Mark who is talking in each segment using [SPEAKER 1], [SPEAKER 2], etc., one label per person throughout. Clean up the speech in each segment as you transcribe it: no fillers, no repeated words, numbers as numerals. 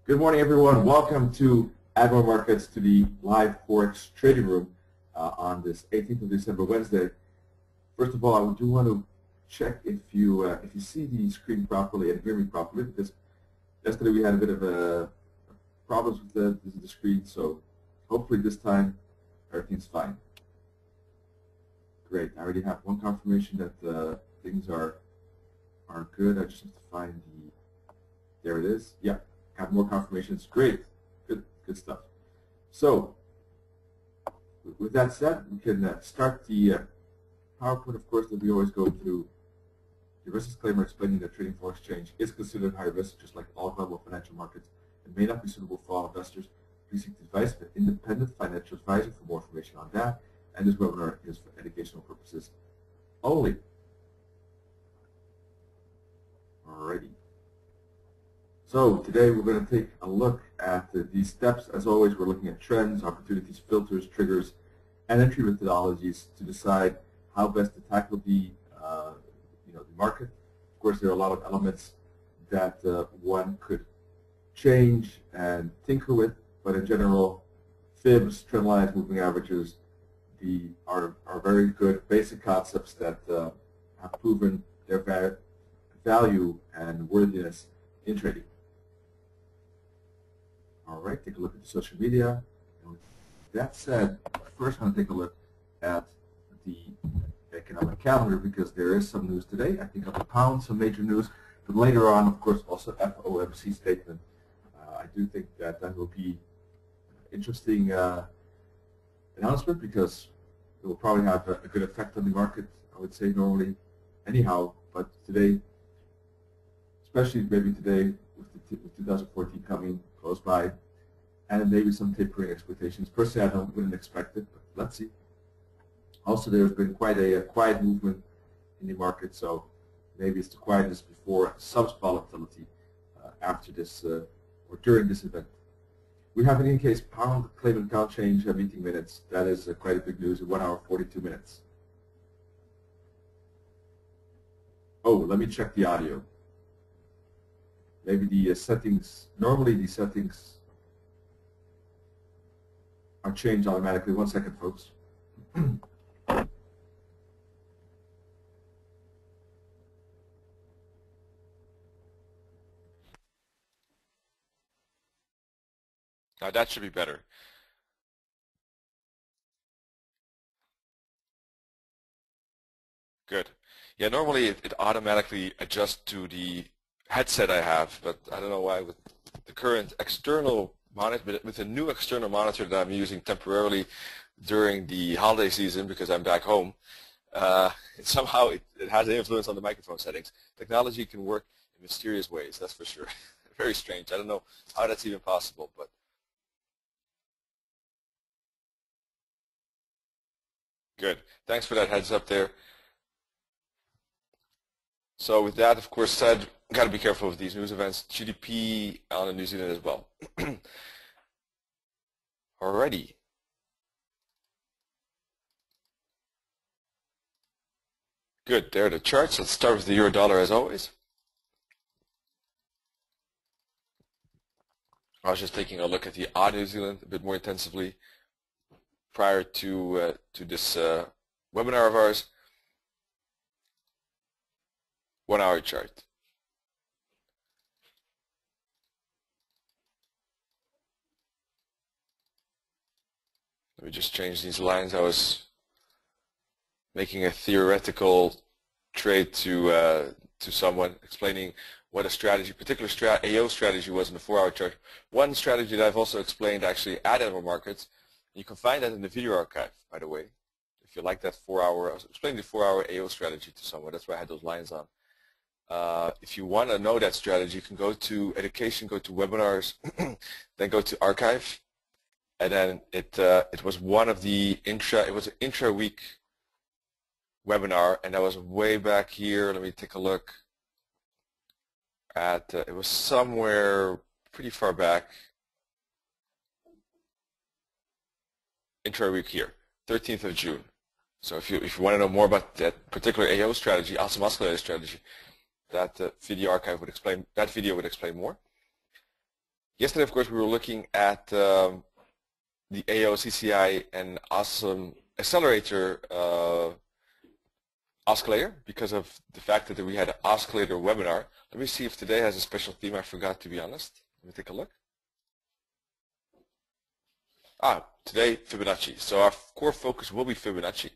[SPEAKER 1] Good morning, everyone. Welcome to Admiral Markets, to the live Forex trading room on this 18th of December, Wednesday. First of all, I do want to check if you see the screen properly and hear me properly, because yesterday we had a bit of problems with the screen, so hopefully this time everything's fine. Great. I already have one confirmation that things are good. I just have to find there it is. Yeah. Have more confirmations. Great, good stuff. So, with that said, we can start the PowerPoint, of course, that we always go through. The risk disclaimer explaining that trading foreign exchange is considered high risk, just like all global financial markets, and may not be suitable for all investors. Please seek the advice of an independent financial advisor for more information on that. And this webinar is for educational purposes only. Alrighty. So today we're going to take a look at these steps. As always, we're looking at trends, opportunities, filters, triggers, and entry methodologies to decide how best to tackle the market. Of course, there are a lot of elements that one could change and tinker with, but in general, Fibs, trend lines, moving averages, are very good basic concepts that have proven their value and worthiness in trading. All right, take a look at the social media. And with that said, first I'm going to take a look at the economic calendar, because there is some news today. I think of the pound, some major news, but later on, of course, also FOMC statement. I do think that will be an interesting announcement, because it will probably have a good effect on the market, I would say normally anyhow, but today, especially maybe today with 2014 coming close by, and maybe some tapering expectations. Personally, I wouldn't expect it, but let's see. Also, there's been quite a quiet movement in the market, so maybe it's the quietness before some volatility after this or during this event. We have an in-case pound claim and count change meeting minutes. That is quite a big news in 1 hour 42 minutes. Oh, let me check the audio. Maybe the settings, normally the settings are changed automatically. 1 second, folks.
[SPEAKER 2] Now that should be better. Good. Yeah, normally it automatically adjusts to the headset I have, but I don't know why with the current external monitor, with a new external monitor that I'm using temporarily during the holiday season because I'm back home, somehow it has an influence on the microphone settings. Technology can work in mysterious ways, that's for sure. Very strange. I don't know how that's even possible, but good. Thanks for that heads up there. So with that, of course, said, got to be careful with these news events. GDP on New Zealand as well. Alrighty. Good. There are the charts. Let's start with the euro dollar as always. I was just taking a look at the AUD New Zealand a bit more intensively prior to this webinar of ours. 1 hour chart. Let me just change these lines. I was making a theoretical trade to someone, explaining what a strategy, particular AO strategy was in the 4 hour chart. One strategy that I've also explained actually at Admiral Markets. You can find that in the video archive, by the way. If you like that 4 hour, I was explaining the 4 hour AO strategy to someone. That's why I had those lines on. If you want to know that strategy, you can go to education, go to webinars, then go to archive, and then it was one of the it was an intra-week webinar, and that was way back here. Let me take a look at it was somewhere pretty far back. Intra-week here, 13th of June. So if you want to know more about that particular AO strategy, awesome oscillator strategy, that video archive would explain, that video would explain more. Yesterday, of course, we were looking at the AOCCI and awesome accelerator oscillator because of the fact that we had an oscillator webinar. Let me see if today has a special theme. I forgot, to be honest. Let me take a look. Today, Fibonacci. So our core focus will be Fibonacci.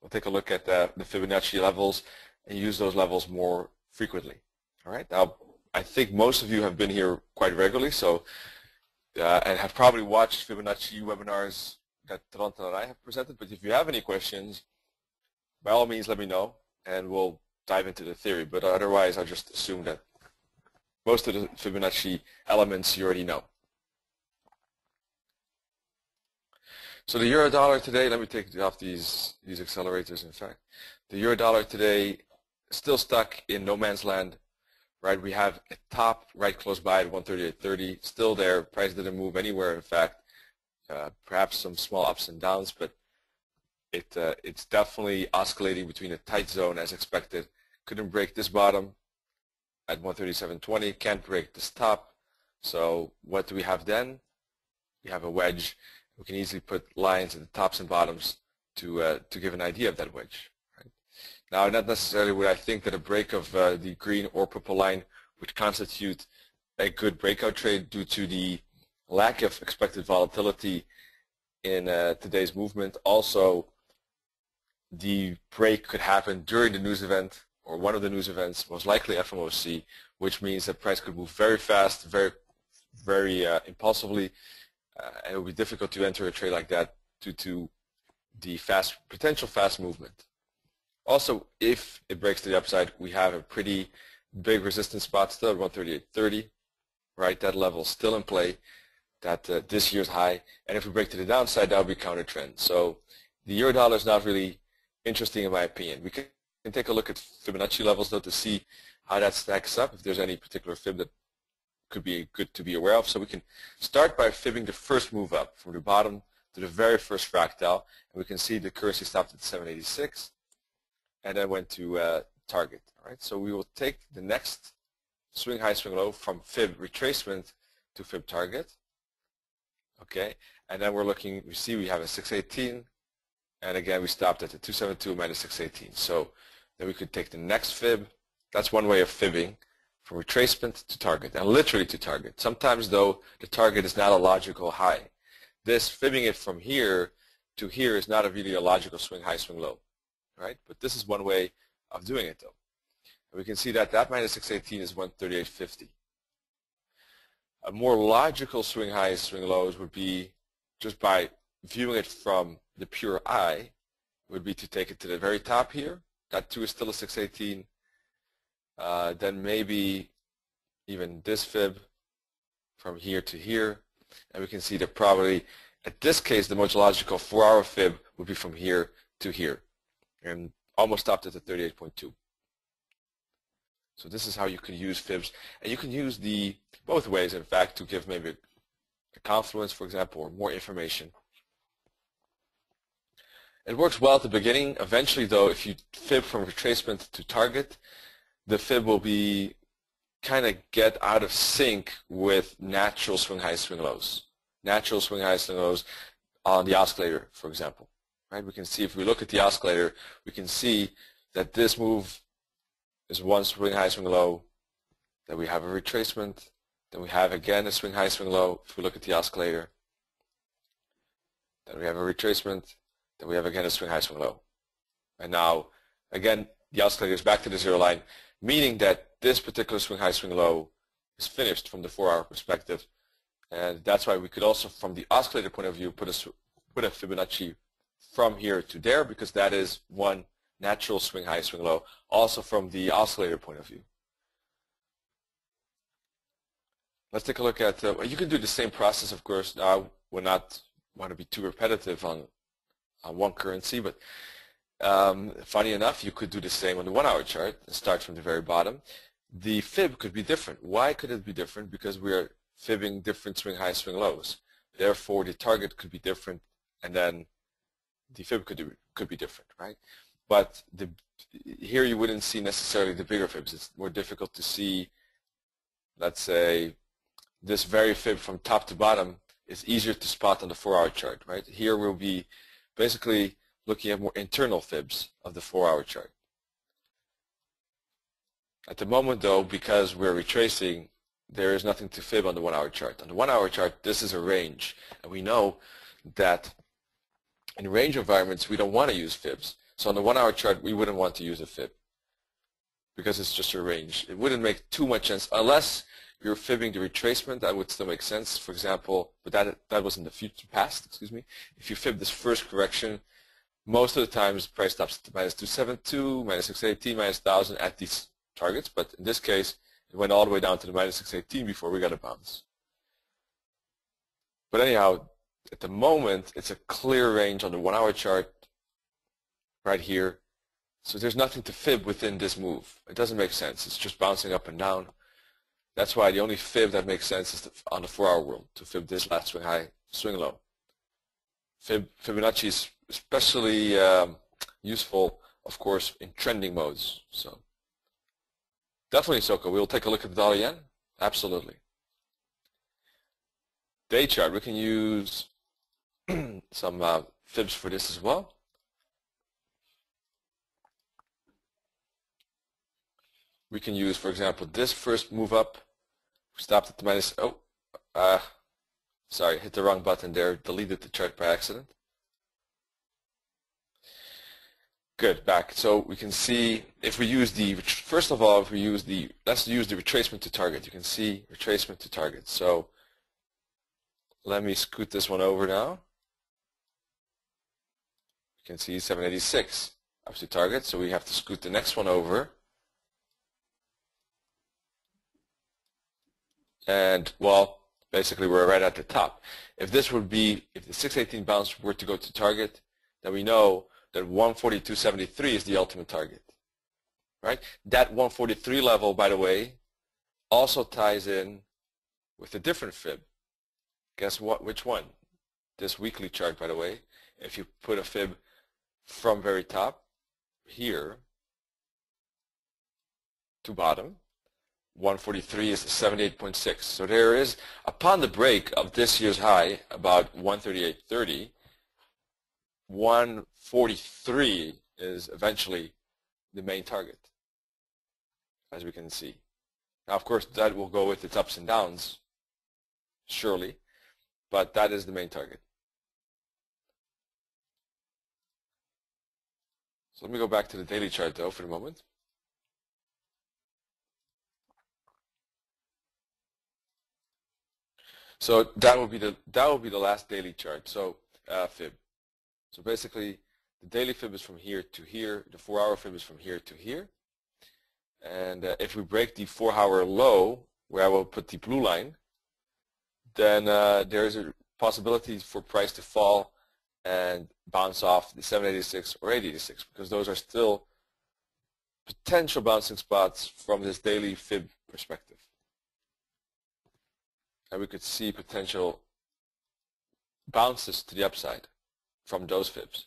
[SPEAKER 2] We'll take a look at the Fibonacci levels and use those levels more frequently. All right. Now, I think most of you have been here quite regularly, so and have probably watched Fibonacci webinars that Toronto and I have presented. But if you have any questions, by all means, let me know, and we'll dive into the theory. But otherwise, I'll just assume that most of the Fibonacci elements you already know. So the euro dollar today, let me take off these accelerators. In fact, the euro dollar today is still stuck in no man's land, right? We have a top right close by at 138.30, still there. Price didn't move anywhere. In fact, perhaps some small ups and downs, but it's definitely oscillating between a tight zone as expected. Couldn't break this bottom at 137.20. Can't break this top. So what do we have then? We have a wedge. We can easily put lines at the tops and bottoms to give an idea of that wedge. Right? Now, not necessarily would I think that a break of the green or purple line would constitute a good breakout trade due to the lack of expected volatility in today's movement. Also, the break could happen during the news event or one of the news events, most likely FOMC, which means that price could move very fast, very impulsively. And it would be difficult to enter a trade like that due to the potential fast movement. Also, if it breaks to the upside, we have a pretty big resistance spot still at 138.30, right? That level is still in play, that this year's high. And if we break to the downside, that would be counter trend. So the euro dollar is not really interesting in my opinion. We can take a look at Fibonacci levels though to see how that stacks up, if there's any particular fib that could be good to be aware of. So we can start by fibbing the first move up from the bottom to the very first fractal, and we can see the currency stopped at 786 and then went to target. All right, so we will take the next swing high, swing low from fib retracement to fib target. Okay, and then we're looking, we see we have a 618, and again we stopped at the 272 minus 618. So then we could take the next fib. That's one way of fibbing, from retracement to target, and literally to target. Sometimes, though, the target is not a logical high. This fibbing it from here to here is not really a logical swing high, swing low, right? But this is one way of doing it, though. And we can see that that minus 618 is 138.50. A more logical swing highs, swing lows would be, just by viewing it from the pure eye, would be to take it to the very top here. That too is still a 618. Then maybe even this fib from here to here, and we can see that probably at this case the most logical 4-hour fib would be from here to here, and almost stopped at the 38.2. So this is how you can use fibs, and you can use both ways in fact to give maybe a confluence, for example, or more information. It works well at the beginning. Eventually, though, if you fib from retracement to target, the fib will be kind of get out of sync with natural swing highs, swing lows. Natural swing highs, swing lows on the oscillator, for example. Right? We can see, if we look at the oscillator, we can see that this move is one swing high, swing low. Then we have a retracement. Then we have again a swing high, swing low. If we look at the oscillator, then we have a retracement. Then we have again a swing high, swing low. And now, again, the oscillator is back to the zero line, meaning that this particular swing high, swing low is finished from the 4-hour perspective. And that's why we could also, from the oscillator point of view, put a Fibonacci from here to there, because that is one natural swing high, swing low, also from the oscillator point of view. Let's take a look at, you can do the same process, of course. I would not want to be too repetitive on one currency, but funny enough, you could do the same on the 1-hour chart and start from the very bottom. The fib could be different. Why could it be different? Because we're fibbing different swing highs, swing lows. Therefore, the target could be different, and then the fib could be different, right? But here you wouldn't see necessarily the bigger fibs. It's more difficult to see, let's say, this very fib from top to bottom is easier to spot on the 4-hour chart, right? Here we'll be basically looking at more internal fibs of the 4-hour chart. At the moment though, because we're retracing, there is nothing to fib on the 1-hour chart. On the 1-hour chart, this is a range, and we know that in range environments we don't want to use fibs. So on the 1-hour chart we wouldn't want to use a fib because it's just a range. It wouldn't make too much sense unless you're fibbing the retracement. That would still make sense, for example, but that was in the past, excuse me. If you fib this first correction, most of the times price stops at -272, -618, -1000 at these targets, but in this case it went all the way down to the -618 before we got a bounce. But anyhow, at the moment it's a clear range on the 1-hour chart right here, so there's nothing to fib within this move. It doesn't make sense. It's just bouncing up and down. That's why the only fib that makes sense is on the 4-hour world, to fib this last swing high, swing low. Fibonacci is especially useful, of course, in trending modes. So definitely Soko. We'll take a look at the dollar yen. Absolutely. Day chart. We can use some fibs for this as well. We can use, for example, this first move up. We stopped at the sorry, hit the wrong button there. Deleted the chart by accident. Good, back. So we can see if we use the, first of all, if we use the, let's use the retracement to target. You can see retracement to target. So let me scoot this one over now. You can see 786 up to target. So we have to scoot the next one over. And, well, basically we're right at the top. If this would be, if the 618 bounce were to go to target, then we know that 142.73 is the ultimate target, right? That 143 level, by the way, also ties in with a different fib. Guess what? Which one? This weekly chart, by the way, if you put a fib from very top here to bottom, 143 is 78.6. So there is, upon the break of this year's high, about 138.30, 143 is eventually the main target, as we can see. Now, of course, that will go with its ups and downs, surely, but that is the main target. So let me go back to the daily chart, though, for the moment. So that will be the last daily chart. So fib. So basically, the daily fib is from here to here. The 4-hour fib is from here to here. And if we break the 4-hour low, where I will put the blue line, then there is a possibility for price to fall and bounce off the 786 or 886, because those are still potential bouncing spots from this daily fib perspective. And we could see potential bounces to the upside from those fibs.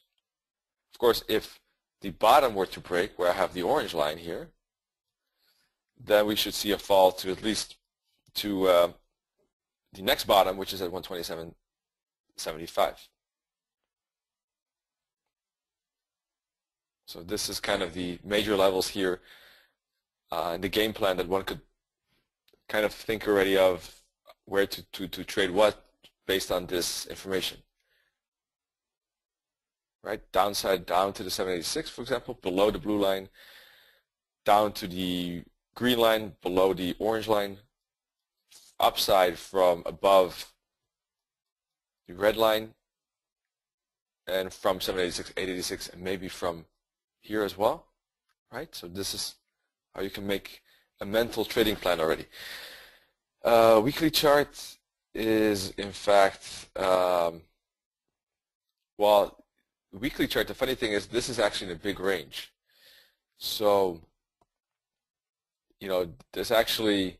[SPEAKER 2] Of course, if the bottom were to break, where I have the orange line here, then we should see a fall to at least to the next bottom, which is at 127.75. So this is kind of the major levels here in the game plan that one could kind of think already of where to trade what based on this information. Right, downside down to the 786, for example, below the blue line, down to the green line, below the orange line, upside from above the red line, and from 786, 886, and maybe from here as well. Right, so this is how you can make a mental trading plan already. Weekly chart is, in fact, well, weekly chart, the funny thing is this is actually in a big range. So, you know, this actually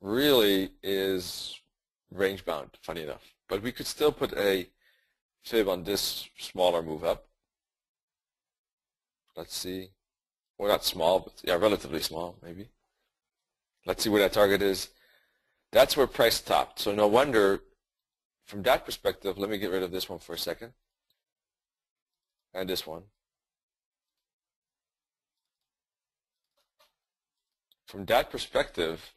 [SPEAKER 2] really is range bound, funny enough. But we could still put a fib on this smaller move up. Let's see. Well, not small, but yeah, relatively small, maybe. Let's see where that target is. That's where price stopped. So no wonder, from that perspective, let me get rid of this one for a second. And this one. From that perspective,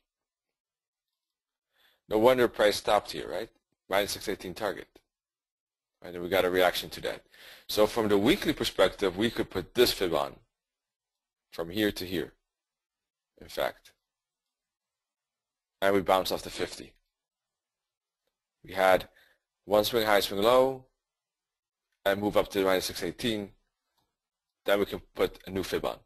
[SPEAKER 2] no wonder price stopped here, right? Minus 618 target. Right, and we got a reaction to that. So from the weekly perspective, we could put this fib on from here to here, in fact. And we bounce off the 50. We had one swing high, swing low, and move up to minus 618. Then we can put a new fib on.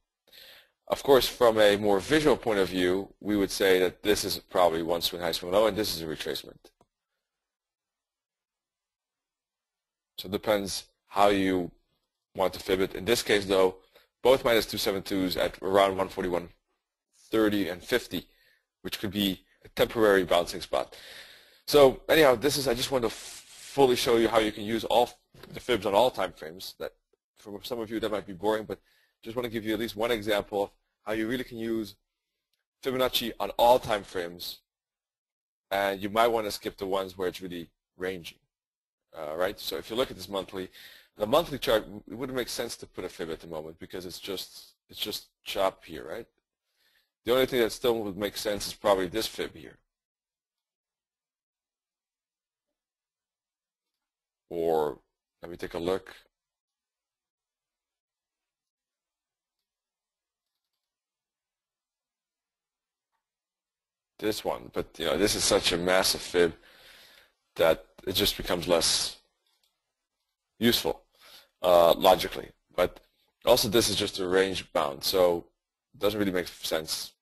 [SPEAKER 2] Of course, from a more visual point of view, we would say that this is probably one swing high, swing low, and this is a retracement. So it depends how you want to fib it. In this case, though, both minus 272s at around 141.30 and 50, which could be a temporary bouncing spot. So anyhow, this is, I just want to fully show you how you can use all the fibs on all time frames. That for some of you that might be boring, but just want to give you at least one example of how you really can use Fibonacci on all time frames. And you might want to skip the ones where it's really ranging. Right? So if you look at this monthly, the monthly chart, it wouldn't make sense to put a fib at the moment because it's just chop here, right? The only thing that still would make sense is probably this fib here. Or let me take a look. This one, but you know, this is such a massive fib that it just becomes less useful logically. But also this is just a range bound, so it doesn't really make sense.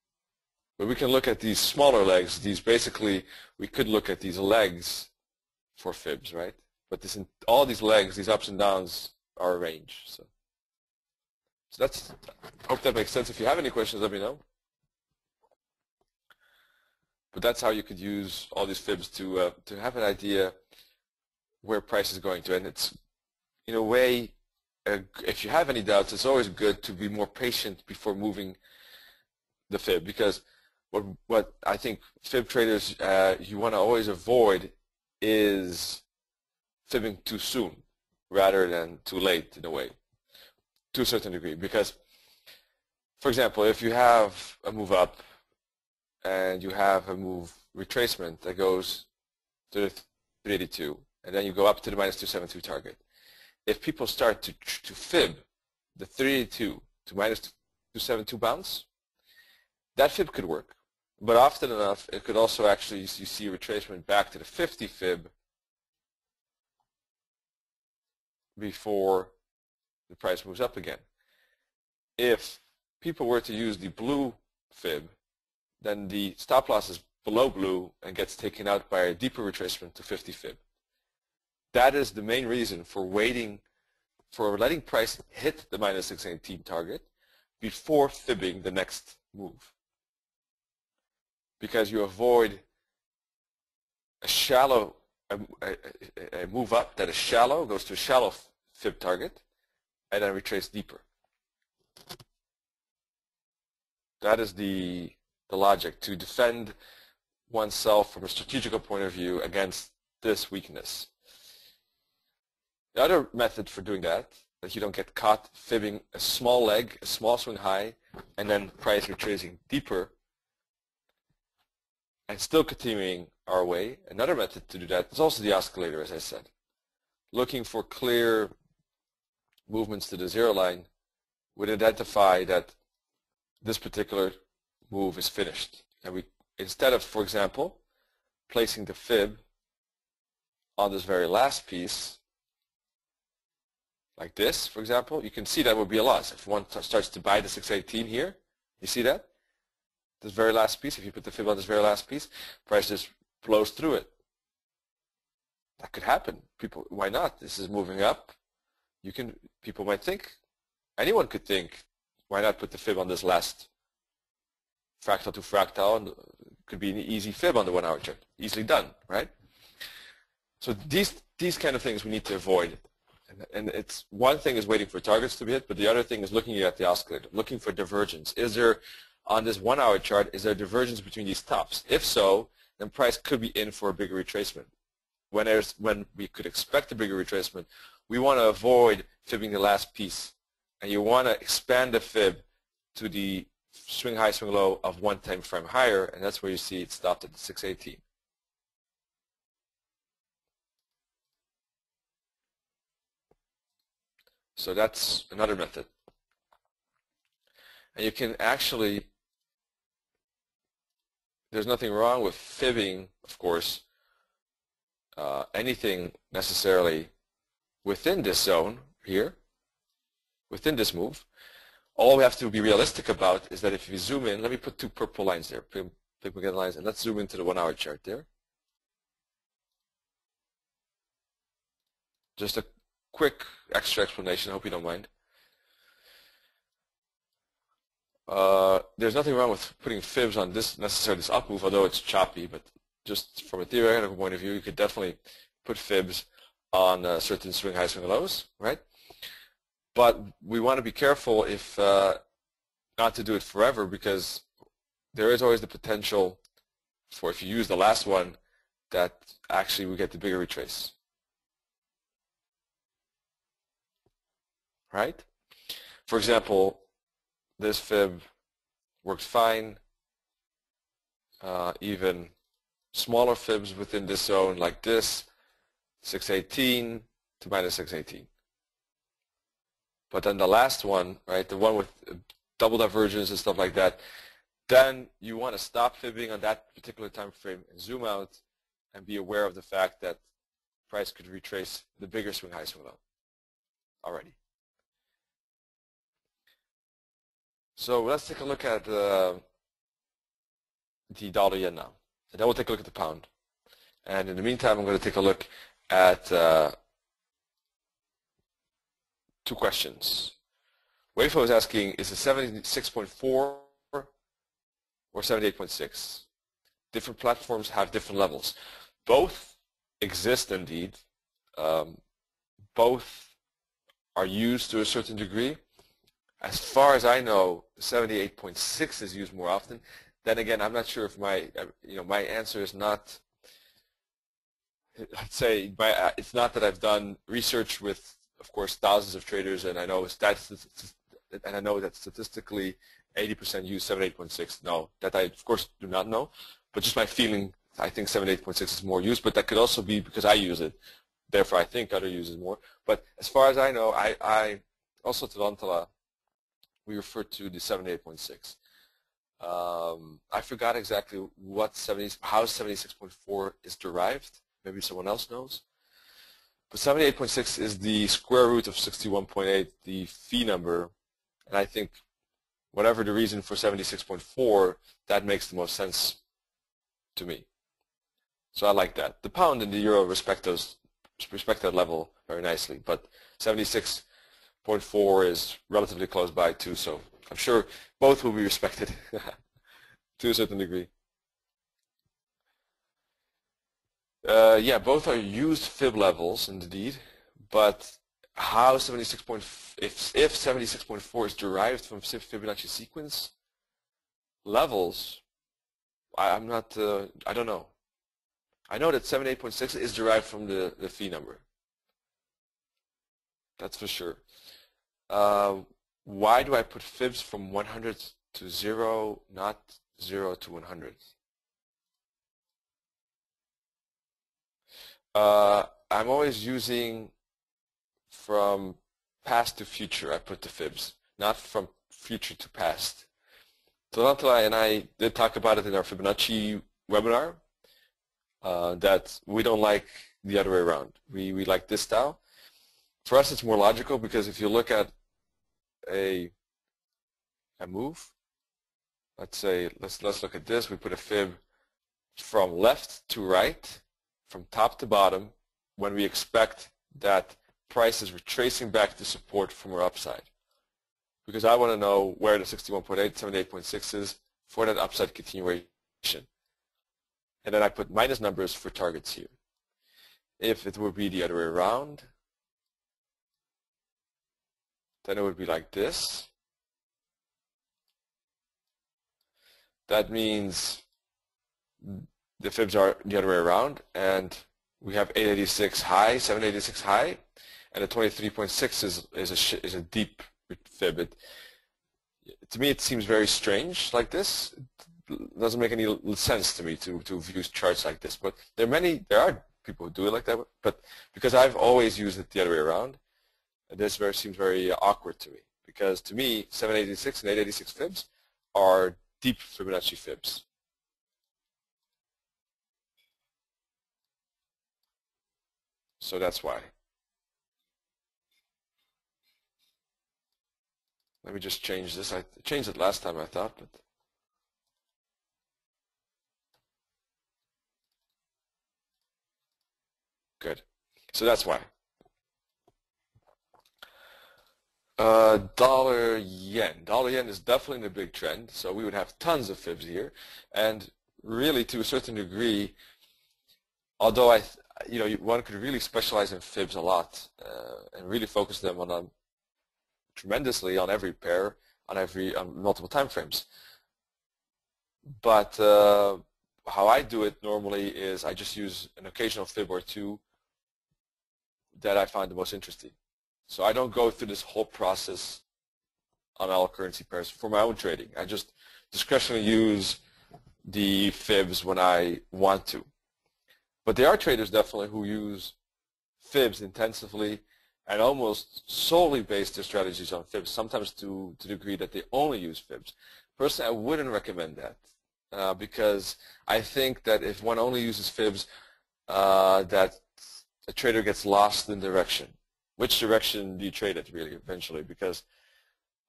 [SPEAKER 2] But we can look at these smaller legs. These basically, we could look at these legs for fibs, right? But this, all these legs, these ups and downs are a range. So that's, I hope that makes sense. If you have any questions, let me know. But that's how you could use all these fibs to have an idea where price is going to. And it's, in a way, if you have any doubts, it's always good to be more patient before moving the fib, because what I think fib traders, you want to always avoid is fibbing too soon rather than too late, in a way, to a certain degree. Because, for example, if you have a move up and you have a move retracement that goes to the 382, and then you go up to the minus 272 target. If people start to fib the 382 to minus 272 bounce, that fib could work. But often enough, it could also actually, you see a retracement back to the 50 fib before the price moves up again. If people were to use the blue fib, then the stop loss is below blue and gets taken out by a deeper retracement to 50 fib. That is the main reason for waiting, for letting price hit the minus 618 target before fibbing the next move. Because you avoid a shallow, a move up that is shallow, goes to a shallow fib target, and then retrace deeper. That is the logic, to defend oneself from a strategical point of view against this weakness. The other method for doing that you don't get caught fibbing a small leg, a small swing high, and then price retracing deeper, and still continuing our way. Another method to do that is also the oscillator, as I said. Looking for clear movements to the zero line would identify that this particular move is finished. And we, instead of, for example, placing the fib on this very last piece, like this, for example, you can see that would be a loss. If one starts to buy the 618 here, you see that? This very last piece, if you put the fib on this very last piece, price just blows through it. That could happen. People, why not? This is moving up. You can, people might think, anyone could think, why not put the fib on this last fractal to fractal, and it could be an easy fib on the 1 hour chart. Easily done, right? So these kind of things we need to avoid. And it's, one thing is waiting for targets to be hit, but the other thing is looking at the oscillator, looking for divergence. Is there, on this 1 hour chart, is there divergence between these tops? If so, then price could be in for a bigger retracement. When we could expect a bigger retracement, we want to avoid fibbing the last piece, and you want to expand the fib to the swing high, swing low of 1 time frame higher, and that's where you see it stopped at 618. So that's another method. And you can actually, there's nothing wrong with fibbing, of course, anything necessarily within this zone here, within this move. All we have to be realistic about is that if you zoom in, let me put 2 purple lines there, pigment lines, and let's zoom into the 1 hour chart there. Just a quick extra explanation, I hope you don't mind. There's nothing wrong with putting fibs on this, necessarily this up move, although it's choppy, but just from a theoretical point of view, you could definitely put fibs on certain swing high, swing lows, right? But we want to be careful if not to do it forever, because there is always the potential for, if you use the last one, that actually we get the bigger retrace. Right? For example, this fib works fine. Even smaller fibs within this zone like this, 618 to minus 618. But then the last one, right, the one with double divergence and stuff like that, then you want to stop fibbing on that particular time frame and zoom out and be aware of the fact that price could retrace the bigger swing high, swing low already. So let's take a look at the dollar yen now. And then we'll take a look at the pound. And in the meantime, I'm going to take a look at 2 questions. Wayfo is asking, is it 76.4 or 78.6? Different platforms have different levels. Both exist indeed. Both are used to a certain degree. As far as I know, 78.6 is used more often. Then again, I'm not sure if my answer is not. I'd say it's not that I've done research with, of course, thousands of traders, and I know that statistically 80% use 78.6. No, that I of course do not know, but just my feeling, I think 78.6 is more used. But that could also be because I use it, therefore I think other users more. But as far as I know, I also Tarantula, we refer to the 78.6. I forgot exactly how 76.4 is derived. Maybe someone else knows. But 78.6 is the square root of 61.8, the phi number. And I think whatever the reason for 76.4, that makes the most sense to me. So I like that. The pound and the euro respect that level very nicely. But 76.4 is relatively close by too, so I'm sure both will be respected to a certain degree. Yeah, both are used fib levels indeed, but how if 76.4 is derived from Fibonacci sequence levels, I don't know. I know that 78.6 is derived from the phi number. That's for sure. Why do I put fibs from 100 to 0, not 0 to 100? I'm always using from past to future. I put the fibs, not from future to past. Tarantula and I did talk about it in our Fibonacci webinar, that we don't like the other way around. We like this style. For us, it's more logical because if you look at a move, let's look at this. We put a fib from left to right, from top to bottom, when we expect that price is retracing back to support from our upside. Because I want to know where the 61.8, 78.6 is for that upside continuation. And then I put minus numbers for targets here. If it would be the other way around, then it would be like this. That means the fibs are the other way around, and we have 886 high, 786 high, and the 23.6 is a deep fib. To me, it seems very strange like this. It doesn't make any sense to me to view charts like this. But there are people who do it like that. But because I've always used it the other way around, this seems very awkward to me. Because to me, 786 and 886 fibs are deep Fibonacci fibs. So that's why. Let me just change this. I changed it last time, I thought, but good. So that's why. Dollar yen. Dollar yen is definitely in a big trend, so we would have tons of fibs here, and really to a certain degree, although one could really specialize in fibs a lot and really focus them on tremendously on every pair, on multiple time frames. But how I do it normally is I just use an occasional fib or two that I find the most interesting. So I don't go through this whole process on all currency pairs for my own trading. I just discretionally use the fibs when I want to. But there are traders definitely who use fibs intensively and almost solely base their strategies on fibs, sometimes to the degree that they only use fibs. Personally, I wouldn't recommend that because I think that if one only uses fibs, that a trader gets lost in direction. Which direction do you trade it really eventually? Because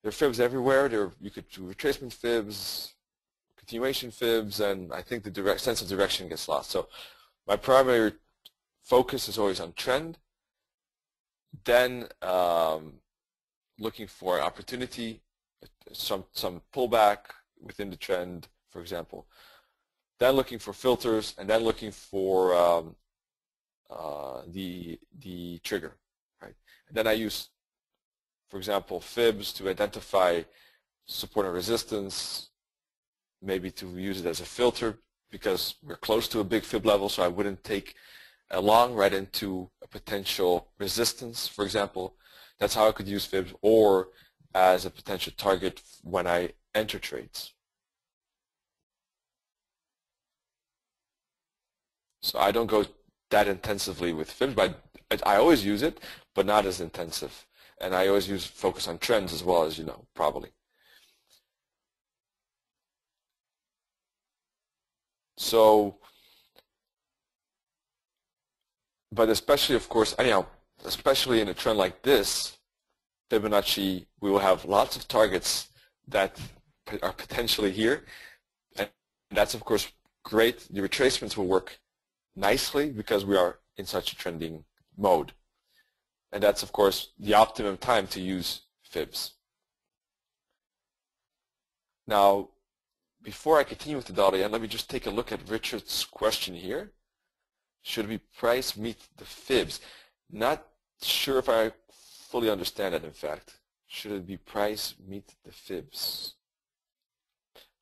[SPEAKER 2] there are fibs everywhere. You could do retracement fibs, continuation fibs, and I think the sense of direction gets lost. So my primary focus is always on trend, then looking for opportunity, some pullback within the trend, for example, then looking for filters, and then looking for the trigger, right? And then I use, for example, fibs to identify support and resistance, maybe to use it as a filter because we're close to a big fib level, so I wouldn't take a long right into a potential resistance, for example. That's how I could use fibs, or as a potential target when I enter trades. So I don't go that intensively with fibs, but I always use it, but not as intensive. And I always focus on trends as well, as you know, probably. So, but especially, of course, anyhow, especially in a trend like this, Fibonacci, we will have lots of targets that are potentially here. And that's, of course, great. The retracements will work nicely because we are in such a trending mode. And that's, of course, the optimum time to use fibs. Now, before I continue with the dollar yen, let me just take a look at Richard's question here. Should we price meet the fibs? Not sure if I fully understand it, in fact. Should it be price meet the fibs?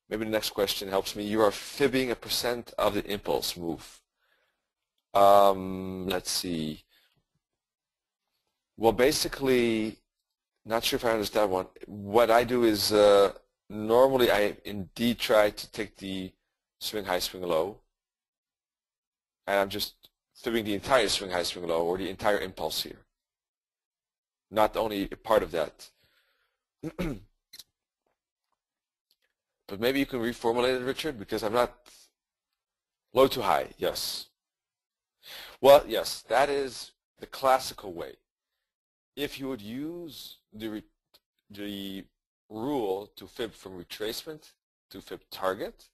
[SPEAKER 2] Maybe the next question helps me. You are fibbing 1% of the impulse move. Let's see. Well, basically, not sure if I understand one. What I do is normally I indeed try to take the swing high, swing low, and I'm just fibbing the entire swing high, swing low, or the entire impulse here. Not only a part of that. But maybe you can reformulate it, Richard, because I'm not low to high, yes. Well, yes, that is the classical way. If you would use the rule to fib from retracement to fib target,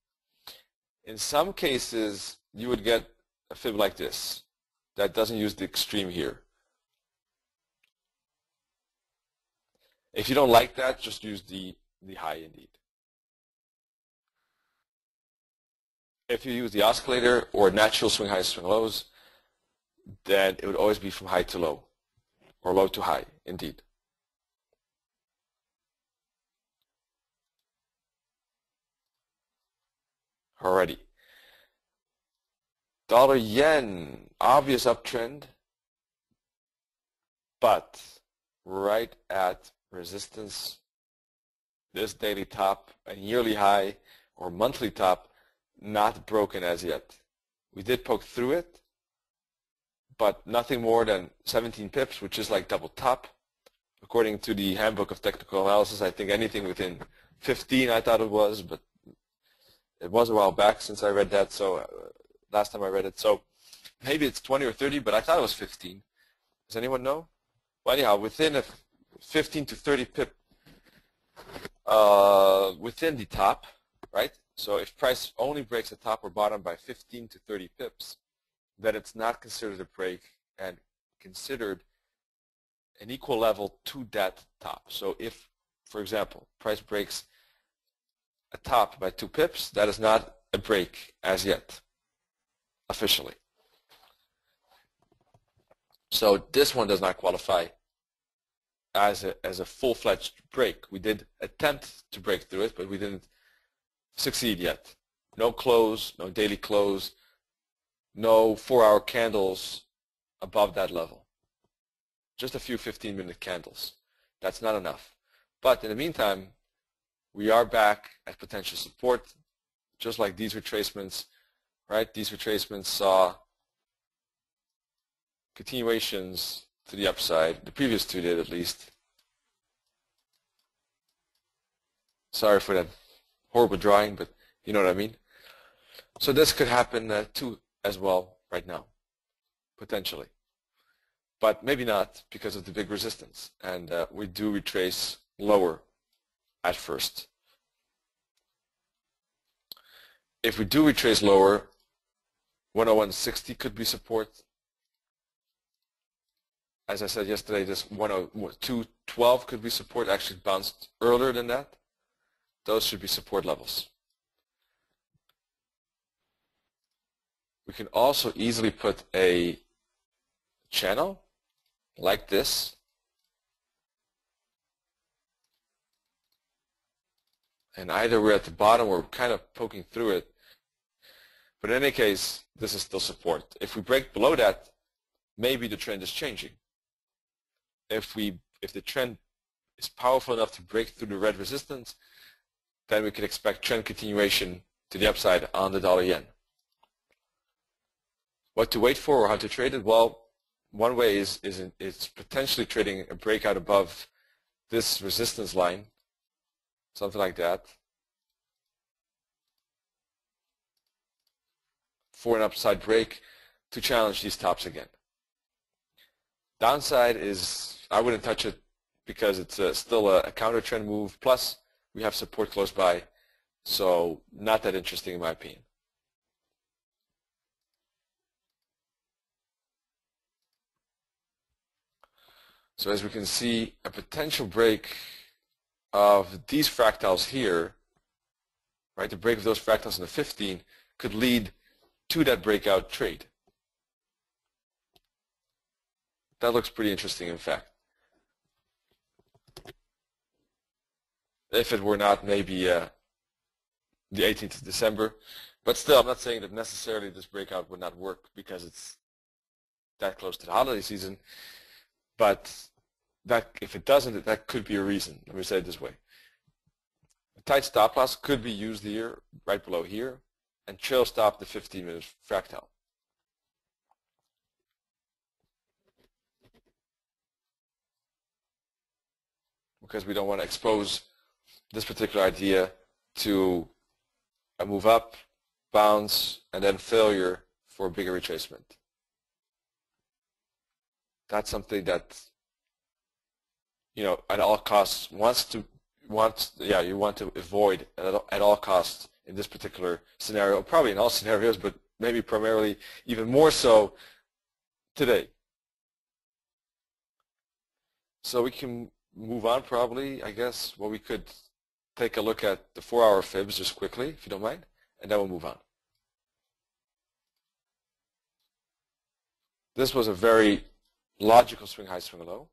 [SPEAKER 2] in some cases you would get a fib like this that doesn't use the extreme here. If you don't like that, just use the high indeed. If you use the oscillator or natural swing highs, swing lows, then it would always be from high to low, or low to high, indeed. Alrighty. Dollar yen, obvious uptrend, but right at resistance, this daily top and yearly high or monthly top not broken as yet. We did poke through it, but nothing more than 17 pips, which is like double top. According to the Handbook of Technical Analysis, I think anything within 15 I thought it was, but it was a while back since I read that, so last time I read it. So maybe it's 20 or 30, but I thought it was 15. Does anyone know? Well, anyhow, within a 15 to 30 pip within the top, right? So if price only breaks the top or bottom by 15 to 30 pips, then it's not considered a break and considered an equal level to that top. So if, for example, price breaks a top by 2 pips, that is not a break as yet, officially. So this one does not qualify as a full-fledged break. We did attempt to break through it, but we didn't succeed yet. No close, no daily close, no 4-hour candles above that level. Just a few 15-minute candles. That's not enough. But in the meantime, we are back at potential support, just like these retracements, right? These retracements saw continuations to the upside. The previous two did, at least. Sorry for that horrible drawing, but you know what I mean. So this could happen too as well right now, potentially. But maybe not because of the big resistance. And we do retrace lower at first. If we do retrace lower, 101.60 could be support. As I said yesterday, this 102.12 could be support. Actually bounced earlier than that. Those should be support levels. We can also easily put a channel like this, and either we're at the bottom or we're kind of poking through it. But in any case, this is still support. If we break below that, maybe the trend is changing. If the trend is powerful enough to break through the red resistance, then we can expect trend continuation to the upside on the dollar yen. What to wait for or how to trade it? Well, one way is it's potentially trading a breakout above this resistance line, something like that, for an upside break to challenge these tops again. Downside is I wouldn't touch it because it's still a counter trend move. Plus, we have support close by, so not that interesting in my opinion. So as we can see, a potential break of these fractals here, right, the break of those fractals in the 15 could lead to that breakout trade. That looks pretty interesting, in fact. If it were not maybe the 18th of December. But still, I'm not saying that necessarily this breakout would not work because it's that close to the holiday season. But that if it doesn't, that could be a reason. Let me say it this way. A tight stop loss could be used here, right below here, and trail stop the 15-minute fractal. Because we don't want to expose this particular idea to a move up, bounce, and then failure for a bigger retracement. That's something that, you know, at all costs you want to avoid at all costs in this particular scenario, probably in all scenarios, but maybe primarily even more so today. So we can move on probably, I guess. Well, we could take a look at the 4-hour Fibs just quickly, if you don't mind, and then we'll move on. This was a very logical swing high, swing low.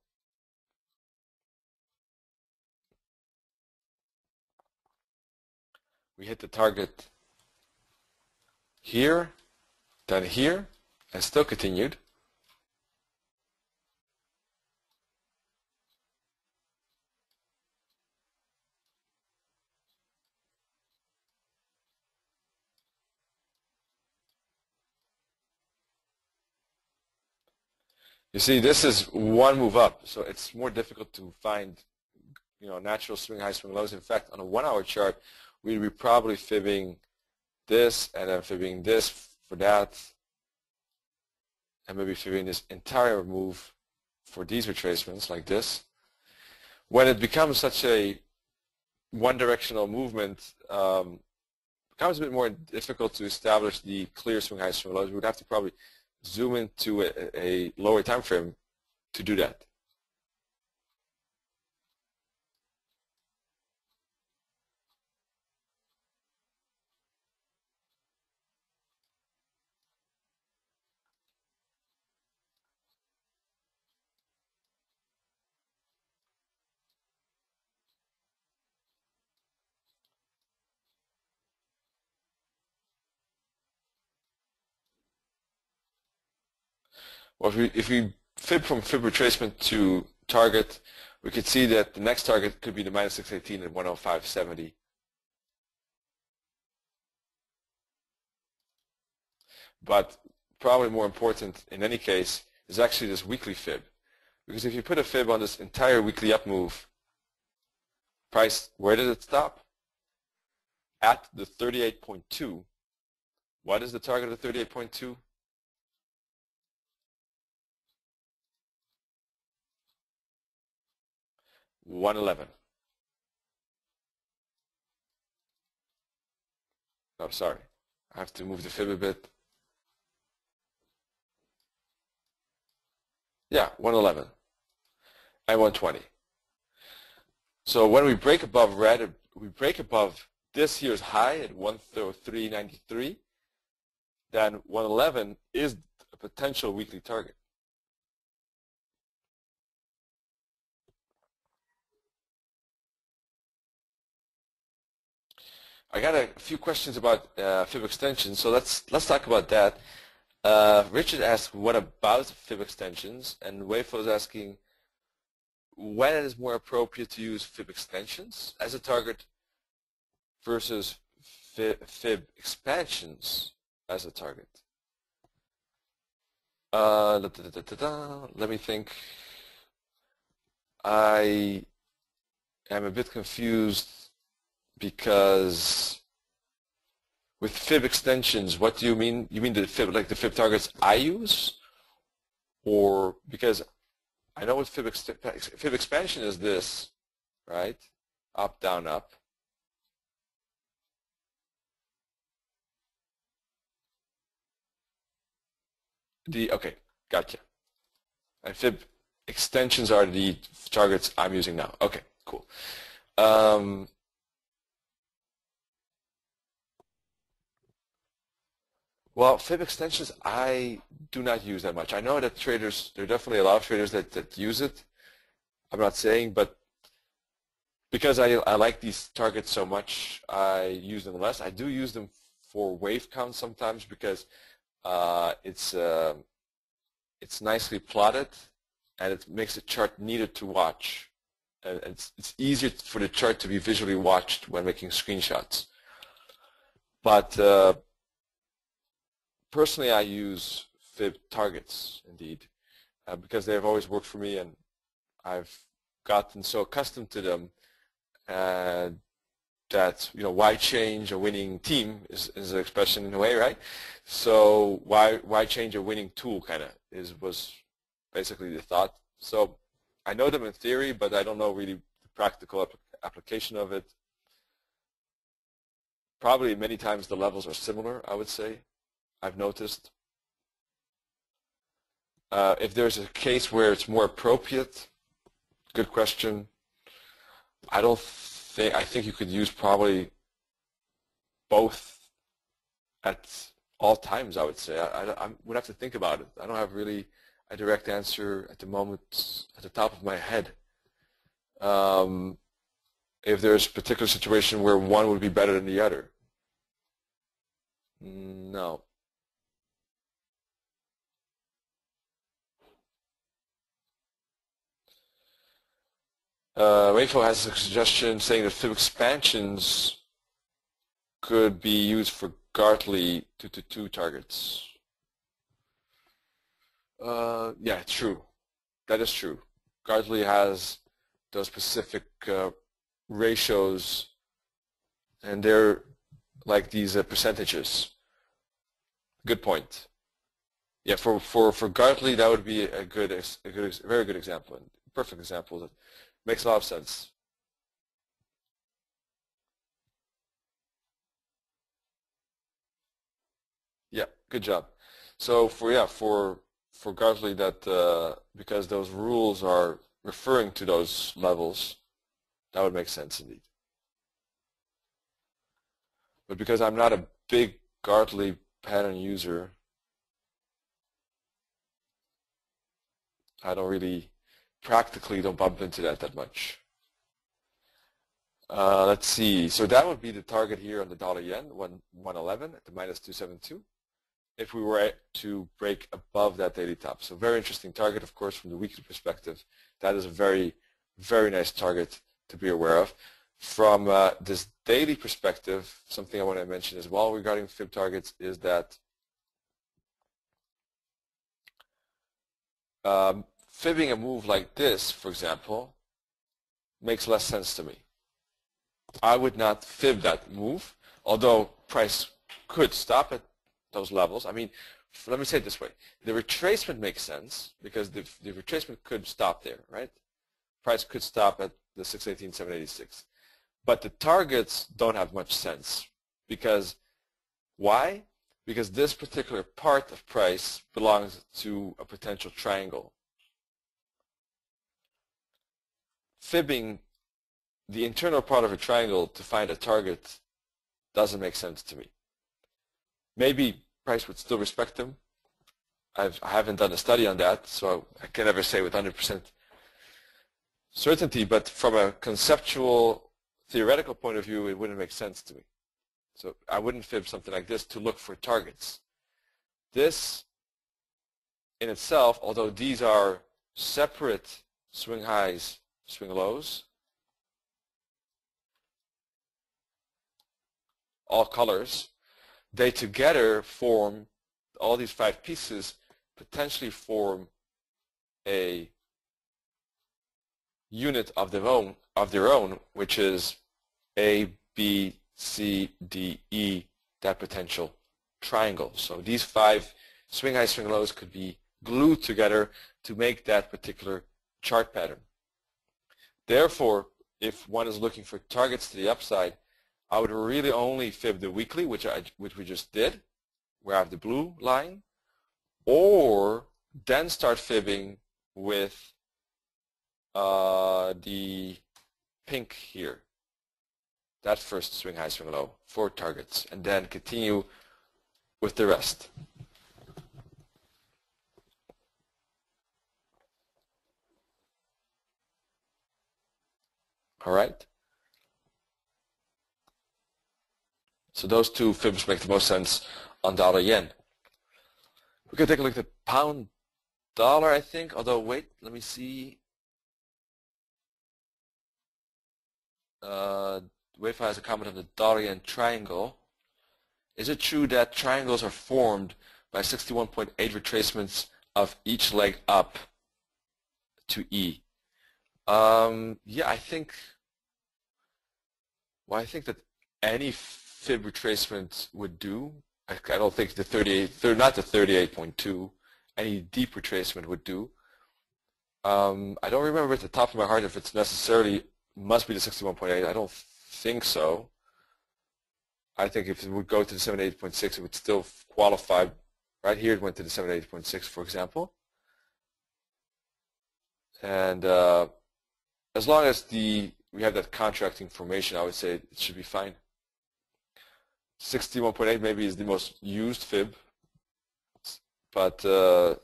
[SPEAKER 2] We hit the target here, then here, and still continued. You see, this is one move up, so it's more difficult to find, natural swing highs, swing lows. In fact, on a 1 hour chart, we'd be probably fibbing this and then fibbing this for that, and maybe fibbing this entire move for these retracements like this. When it becomes such a one-directional movement, it becomes a bit more difficult to establish the clear swing highs, swing lows. We would have to probably zoom into a lower time frame to do that. Well, if we fib from fib retracement to target, we could see that the next target could be the minus 618 at 105.70. But probably more important in any case is actually this weekly fib. Because if you put a fib on this entire weekly up move, price, where did it stop? At the 38.2. What is the target of the 38.2? 111. Oh, sorry. I have to move the fib a bit. Yeah, 111 and 120. So when we break above red, we break above this year's high at 103.93, then 111 is a potential weekly target. I got a few questions about fib extensions, so let's talk about that. Richard asked, what about fib extensions? And Weifo is asking, when it is more appropriate to use fib extensions as a target versus fib expansions as a target. Let me think. I am a bit confused because with fib extensions, what do you mean? You mean the fib, like the fib targets I use? Or because I know what fib expansion is this, right? Up, down, up. Okay, gotcha. And fib extensions are the targets I'm using now. Okay, cool. Well, fib extensions I do not use that much. I know that traders, there are definitely a lot of traders that use it. I'm not saying, but because I like these targets so much, I use them less. I do use them for wave count sometimes because it's nicely plotted and it makes the chart neater to watch. And it's easier for the chart to be visually watched when making screenshots. But personally, I use fib targets indeed because they have always worked for me, and I've gotten so accustomed to them that why change a winning team is an expression in a way, right? So why change a winning tool kind of was basically the thought. So I know them in theory, but I don't know really the practical application of it. Probably many times the levels are similar, I would say. I've noticed. If there's a case where it's more appropriate, good question. I think you could use probably both at all times, I would say. I would have to think about it. I don't have really a direct answer at the moment at the top of my head. If there's a particular situation where one would be better than the other. No. Wayfo has a suggestion saying that Fib expansions could be used for Gartley 222 targets. Yeah, true. That is true. Gartley has those specific ratios, and they're like these percentages. Good point. Yeah, for Gartley, that would be a very good example, and perfect example that makes a lot of sense. Yeah, good job. So for Gartley, that because those rules are referring to those levels, that would make sense indeed. But because I'm not a big Gartley pattern user, I don't really practically don't bump into that much. Let's see. So that would be the target here on the dollar yen, 111 at the minus 272. If we were to break above that daily top. So very interesting target, of course, from the weekly perspective. That is a very, very nice target to be aware of. From this daily perspective, something I want to mention as well regarding Fib targets is that fibbing a move like this, for example, makes less sense to me. I would not fib that move, although price could stop at those levels. I mean, let me say it this way. The retracement makes sense because the retracement could stop there, right? Price could stop at the 618, 786. But the targets don't have much sense because why? Because this particular part of price belongs to a potential triangle. Fibbing the internal part of a triangle to find a target doesn't make sense to me. Maybe price would still respect them. I haven't done a study on that, so I can never say with 100% certainty, but from a conceptual, theoretical point of view, it wouldn't make sense to me. So I wouldn't fib something like this to look for targets. This in itself, although these are separate swing highs, swing lows, all colors, they together form, all these 5 pieces potentially form a unit of their own, which is A, B, C, D, E, that potential triangle. So these 5 swing highs, swing lows could be glued together to make that particular chart pattern. Therefore, if one is looking for targets to the upside, I would really only fib the weekly, which we just did, where I have the blue line, or then start fibbing with the pink here, that first swing high, swing low for targets, and then continue with the rest. All right. So those two fibs make the most sense on dollar yen. We can take a look at pound dollar, I think, although wait, let me see. Wayfo has a comment on the dollar yen triangle. Is it true that triangles are formed by 61.8 retracements of each leg up to E? Yeah, I think that any fib retracement would do. I don't think the 38, not the 38.2, any deep retracement would do. I don't remember at the top of my heart if it's necessarily must be the 61.8. I don't think so. I think if it would go to the 78.6, it would still qualify. Right here, it went to the 78.6, for example. And as long as we have that contracting formation, I would say it should be fine. 61.8 maybe is the most used fib, but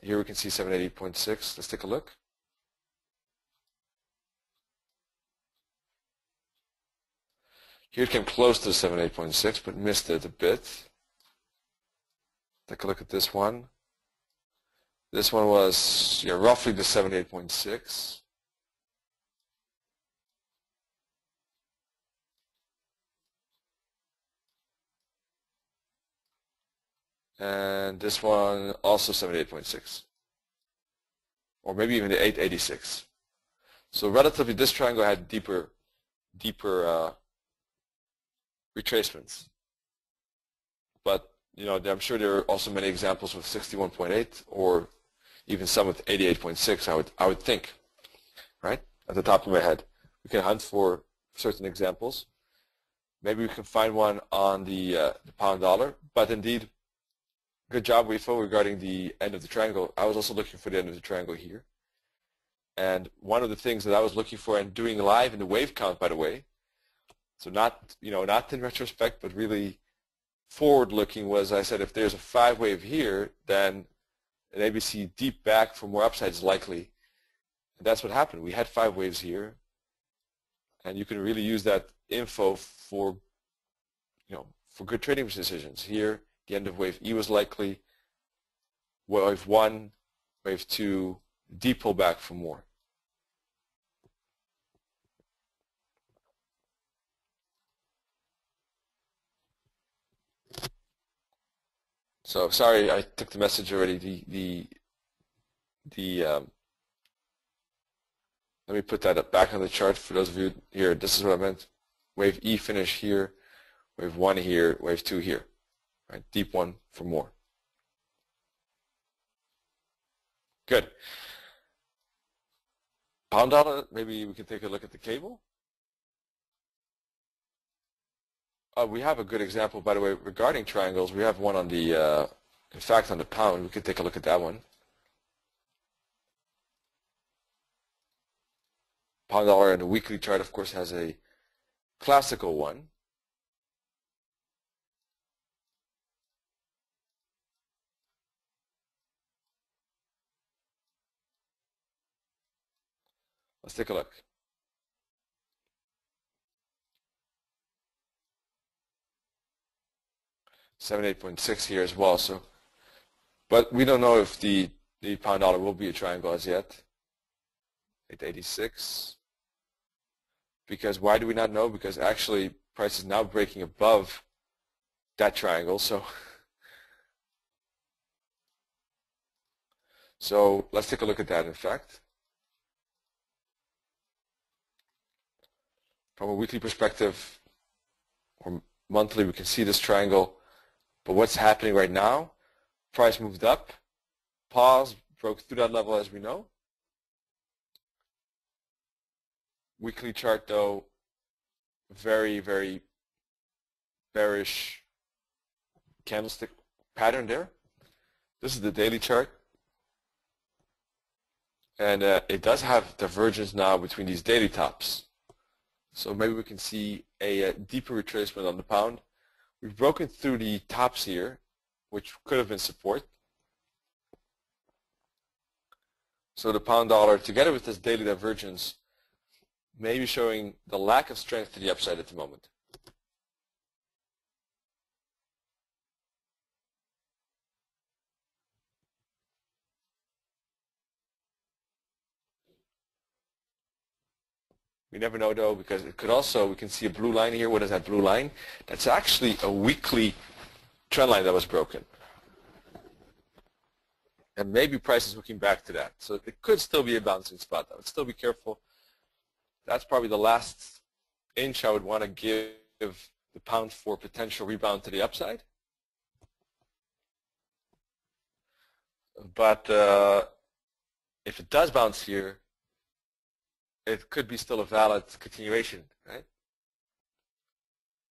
[SPEAKER 2] here we can see 780.6. Let's take a look. Here it came close to 78.6, but missed it a bit. Take a look at this one. This one was roughly the 78.6. And this one also 78.6. Or maybe even the 886. So relatively, this triangle had deeper retracements. But I'm sure there are also many examples with 61.8 or even some with 88.6. I would think, right? At the top of my head, we can hunt for certain examples. Maybe we can find one on the pound dollar. But indeed, good job, WIFO, regarding the end of the triangle. I was also looking for the end of the triangle here. And one of the things that I was looking for and doing live in the wave count, by the way, so not in retrospect, but really forward-looking, was I said if there's a 5-wave here, then an ABC deep back for more upside is likely. And that's what happened. We had 5 waves here, and you can really use that info for good trading decisions. Here, the end of wave E was likely. Wave 1, wave 2, deep pullback for more. So sorry, I took the message already. Let me put that up back on the chart for those of you here. This is what I meant. Wave E finish here, wave 1 here, wave 2 here. Right, deep one for more. Good. Pound dollar, maybe we can take a look at the cable. We have a good example, by the way, regarding triangles. We have one on the, in fact, on the pound. We could take a look at that one. Pound dollar in the weekly chart, of course, has a classical one. Let's take a look. $78.6 here as well. So, but we don't know if the pound dollar will be a triangle as yet. 886. Because why do we not know? Because actually price is now breaking above that triangle. So let's take a look at that. In fact, from a weekly perspective or monthly, we can see this triangle. But what's happening right now? Price moved up, paused, broke through that level, as we know. Weekly chart, though, very, very bearish candlestick pattern there. This is the daily chart. And it does have divergence now between these daily tops. So maybe we can see a deeper retracement on the pound. We've broken through the tops here, which could have been support. So the pound dollar, together with this daily divergence, may be showing the lack of strength to the upside at the moment. We never know, though, because it could also, we can see a blue line here. What is that blue line? That's actually a weekly trend line that was broken. And maybe price is looking back to that. So it could still be a bouncing spot. I would still be careful. That's probably the last inch I would want to give the pound for potential rebound to the upside. But if it does bounce here, it could be still a valid continuation, right?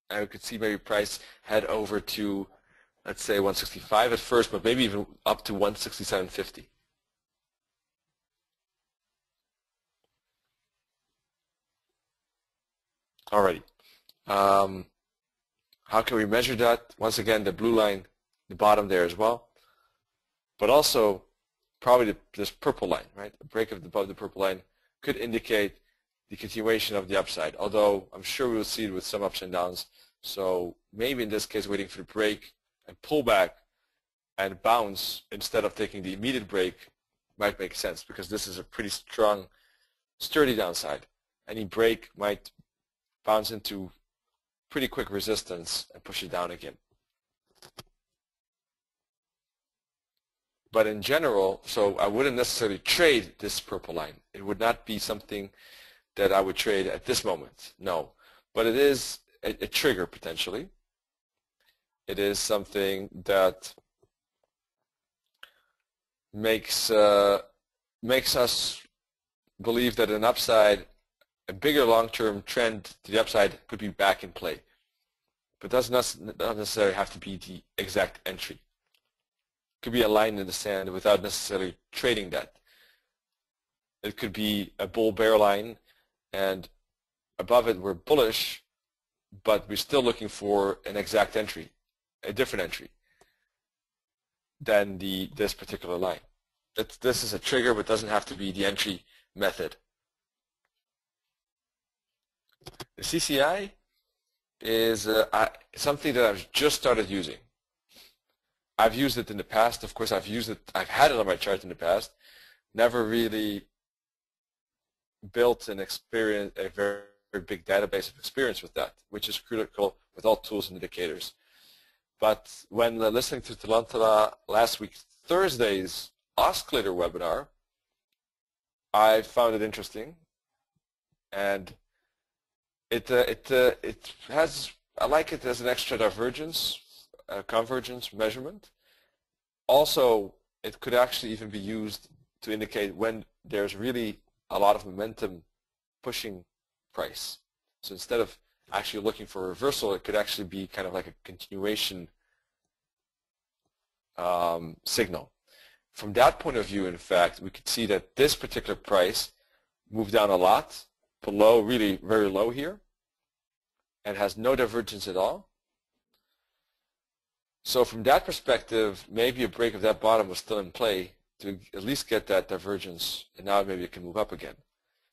[SPEAKER 2] And we could see maybe price head over to, let's say, 165 at first, but maybe even up to 167.50. Alrighty. How can we measure that? Once again, the blue line, the bottom there as well. But also, probably this purple line, right? A break above the purple line could indicate the continuation of the upside, although I'm sure we will see it with some ups and downs. So maybe in this case, waiting for the break and pull back and bounce instead of taking the immediate break might make sense, because this is a pretty strong, sturdy downside. Any break might bounce into pretty quick resistance and push it down again. But in general, so I wouldn't necessarily trade this purple line. It would not be something that I would trade at this moment, no. But it is a trigger potentially. It is something that makes us believe that an upside, a bigger long-term trend to the upside could be back in play. But does not necessarily have to be the exact entry. It could be a line in the sand without necessarily trading that. It could be a bull-bear line, and above it we're bullish, but we're still looking for an exact entry, a different entry than this particular line. This is a trigger, but doesn't have to be the entry method. The CCI is something that I've just started using. I've used it in the past. Of course, I've had it on my chart in the past. Never really built an experience, a very, very big database of experience with that, which is critical with all tools and indicators. But when listening to Talantala last week, Thursday's oscillator webinar, I found it interesting, and it has, I like it as an extra divergence, convergence measurement. Also, it could actually even be used to indicate when there's really a lot of momentum pushing price. So instead of actually looking for a reversal, it could actually be kind of like a continuation signal. From that point of view, in fact, we could see that this particular price moved down a lot, below, really very low here, and has no divergence at all. So from that perspective, maybe a break of that bottom was still in play to at least get that divergence, and now maybe it can move up again.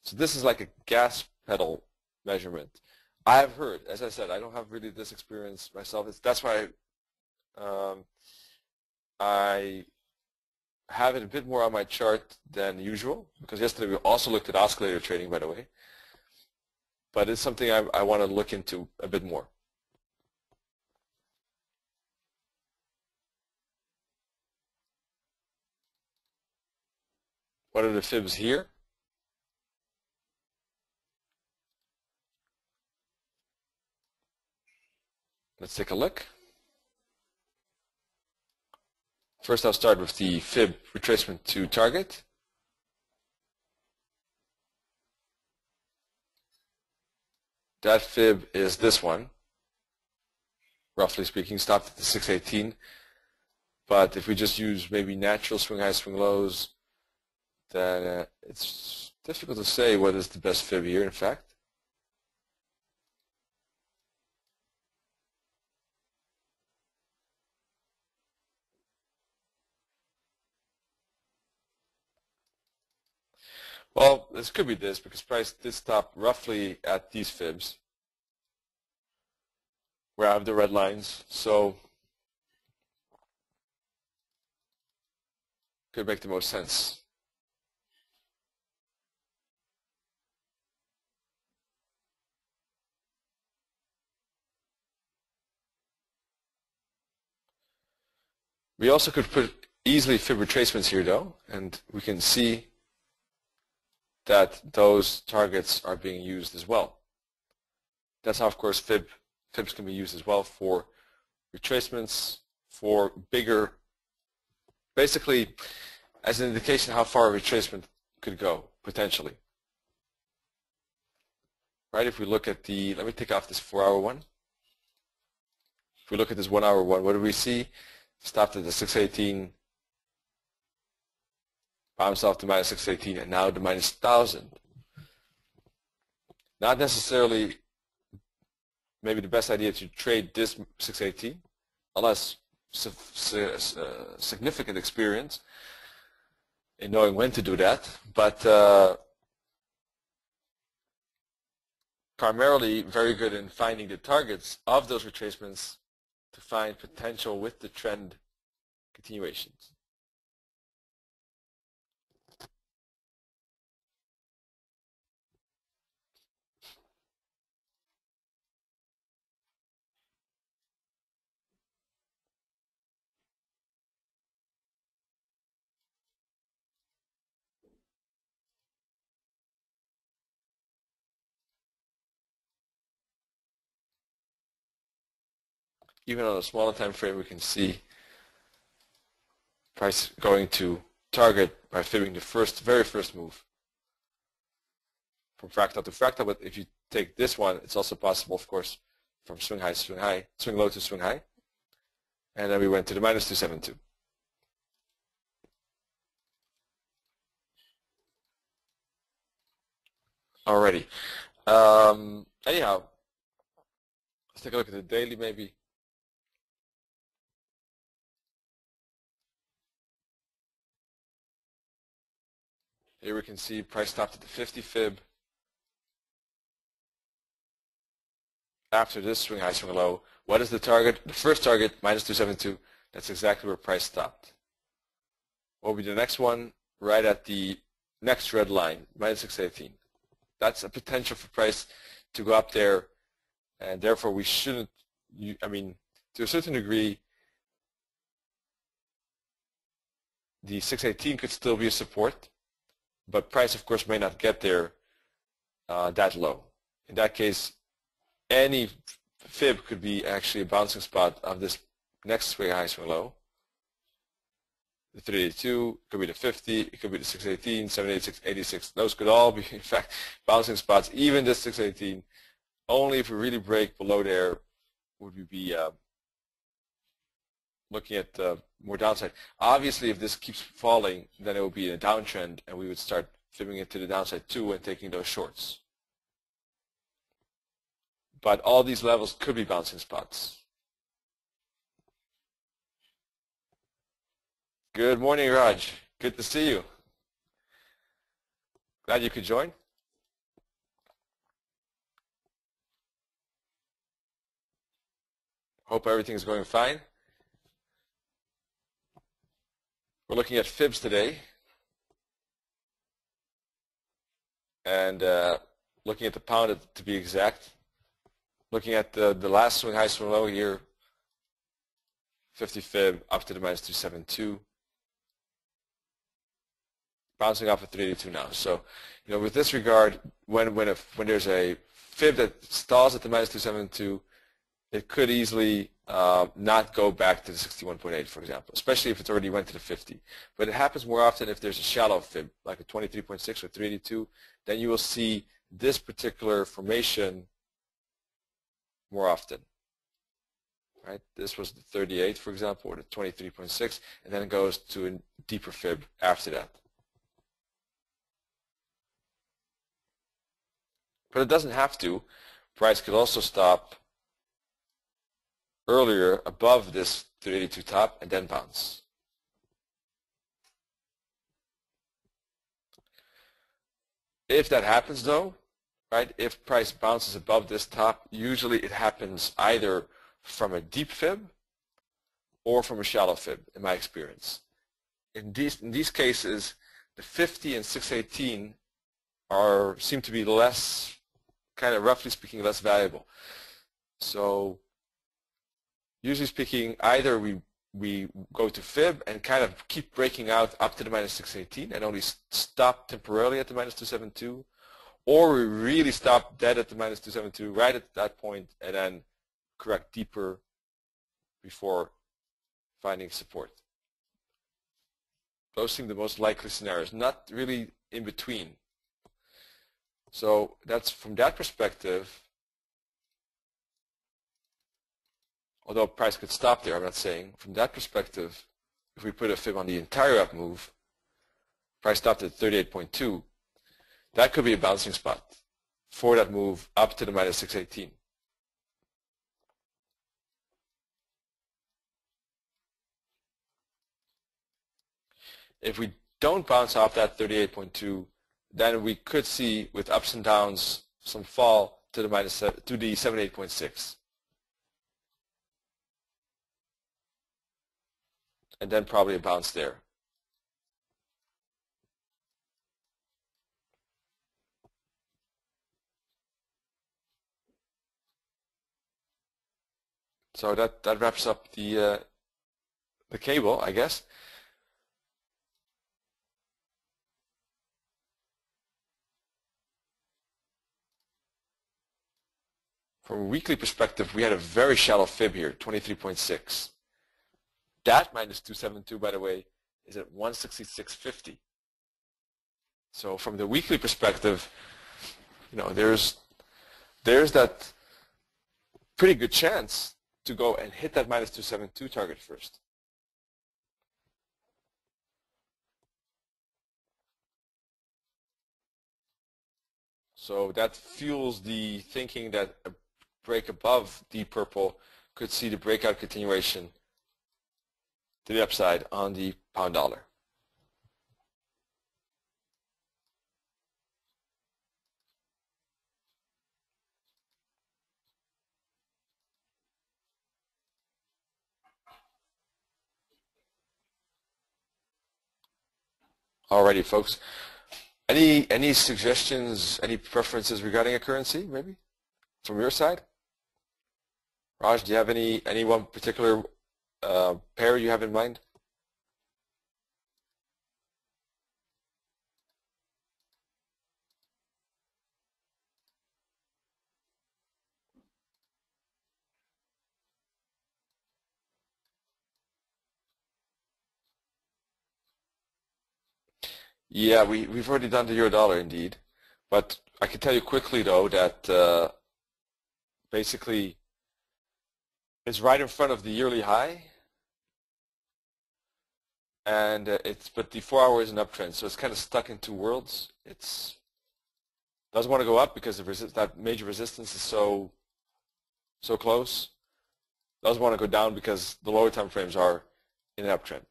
[SPEAKER 2] So this is like a gas pedal measurement. I have heard, as I said, I don't have really this experience myself. That's why I have it a bit more on my chart than usual, because yesterday we also looked at oscillator trading, by the way. But it's something I want to look into a bit more. What are the fibs here? Let's take a look. First, I'll start with the fib retracement to target. That fib is this one, roughly speaking, stopped at the 618. But if we just use maybe natural swing highs, swing lows, then it's difficult to say what is the best fib here, in fact. Well, this could be this, because price did stop roughly at these fibs, where I have the red lines, so could make the most sense. We also could put easily fib retracements here, though, and we can see that those targets are being used as well. That's how, of course, fibs can be used as well for retracements, for bigger, basically as an indication how far a retracement could go, potentially. Right, if we look at the, let me take off this 4-hour one. If we look at this 1-hour one, what do we see? Stopped at the 618, bounced off to minus 618, and now the minus 1,000. Not necessarily maybe the best idea to trade this 618, unless significant experience in knowing when to do that, but primarily very good in finding the targets of those retracements to find potential with the trend continuations. even on a smaller time frame, we can see price going to target by fibbing the very first move from fractal to fractal. But if you take this one, it's also possible, of course, from swing high, swing low to swing high. And then we went to the minus 272. Alrighty. Anyhow, let's take a look at the daily maybe. Here we can see price stopped at the 50 fib. After this swing high, swing low, what is the target? The first target, minus 272. That's exactly where price stopped. What will be the next one? Right at the next red line, minus 618. That's a potential for price to go up there, and therefore we shouldn't, I mean, to a certain degree, the 618 could still be a support, but price, of course, may not get there that low. In that case, any fib could be actually a bouncing spot of this next swing high, swing low. The 382 could be the 50, it could be the 618, 786, 86. Those could all be, in fact, bouncing spots. Even this 618, only if we really break below there would we be looking at more downside. Obviously, if this keeps falling, then it will be in a downtrend, and we would start fibbing it to the downside too and taking those shorts. But all these levels could be bouncing spots. Good morning, Raj. Good to see you. Glad you could join. Hope everything's going fine. We're looking at Fibs today. And looking at the pound to be exact. Looking at the last swing high, swing low here. 50 fib up to the minus 272. Bouncing off at 382 now. So, with this regard, when there's a fib that stalls at the minus 272, it could easily not go back to the 61.8, for example, especially if it's already went to the 50. But it happens more often if there's a shallow fib, like a 23.6 or 382, then you will see this particular formation more often. Right? This was the 38, for example, or the 23.6, and then it goes to a deeper fib after that. But it doesn't have to. Price could also stop earlier above this 382 top and then bounce. If that happens though, right, if price bounces above this top, usually it happens either from a deep fib or from a shallow fib, in my experience. In these cases, the 50 and 618 seem to be less, kind of roughly speaking, less valuable. So usually speaking, either we go to fib and kind of keep breaking out up to the minus 618 and only stop temporarily at the minus 272, or we really stop dead at the minus 272 right at that point and then correct deeper before finding support. Those seem the most likely scenarios, not really in between. So that's from that perspective. Although price could stop there, I'm not saying. From that perspective, if we put a fib on the entire up move, price stopped at 38.2, that could be a bouncing spot for that move up to the minus 618. If we don't bounce off that 38.2, then we could see with ups and downs some fall to the 78.6. And then probably a bounce there. So that wraps up the cable, I guess. From a weekly perspective, we had a very shallow fib here, 23.6. That minus 272, by the way, is at 166.50. So from the weekly perspective, you know, there's that pretty good chance to go and hit that minus 272 target first. So that fuels the thinking that a break above the purple could see the breakout continuation to the upside on the pound dollar. Alrighty, folks. Any suggestions, any preferences regarding a currency, maybe, from your side? Raj, do you have any one particular pair you have in mind? Yeah, we've already done the euro dollar indeed, but I can tell you quickly though that basically it's right in front of the yearly high, and but the 4 hour is an uptrend, so it's kind of stuck in two worlds. It's doesn't want to go up because that major resistance is so close. Doesn't want to go down because the lower time frames are in an uptrend.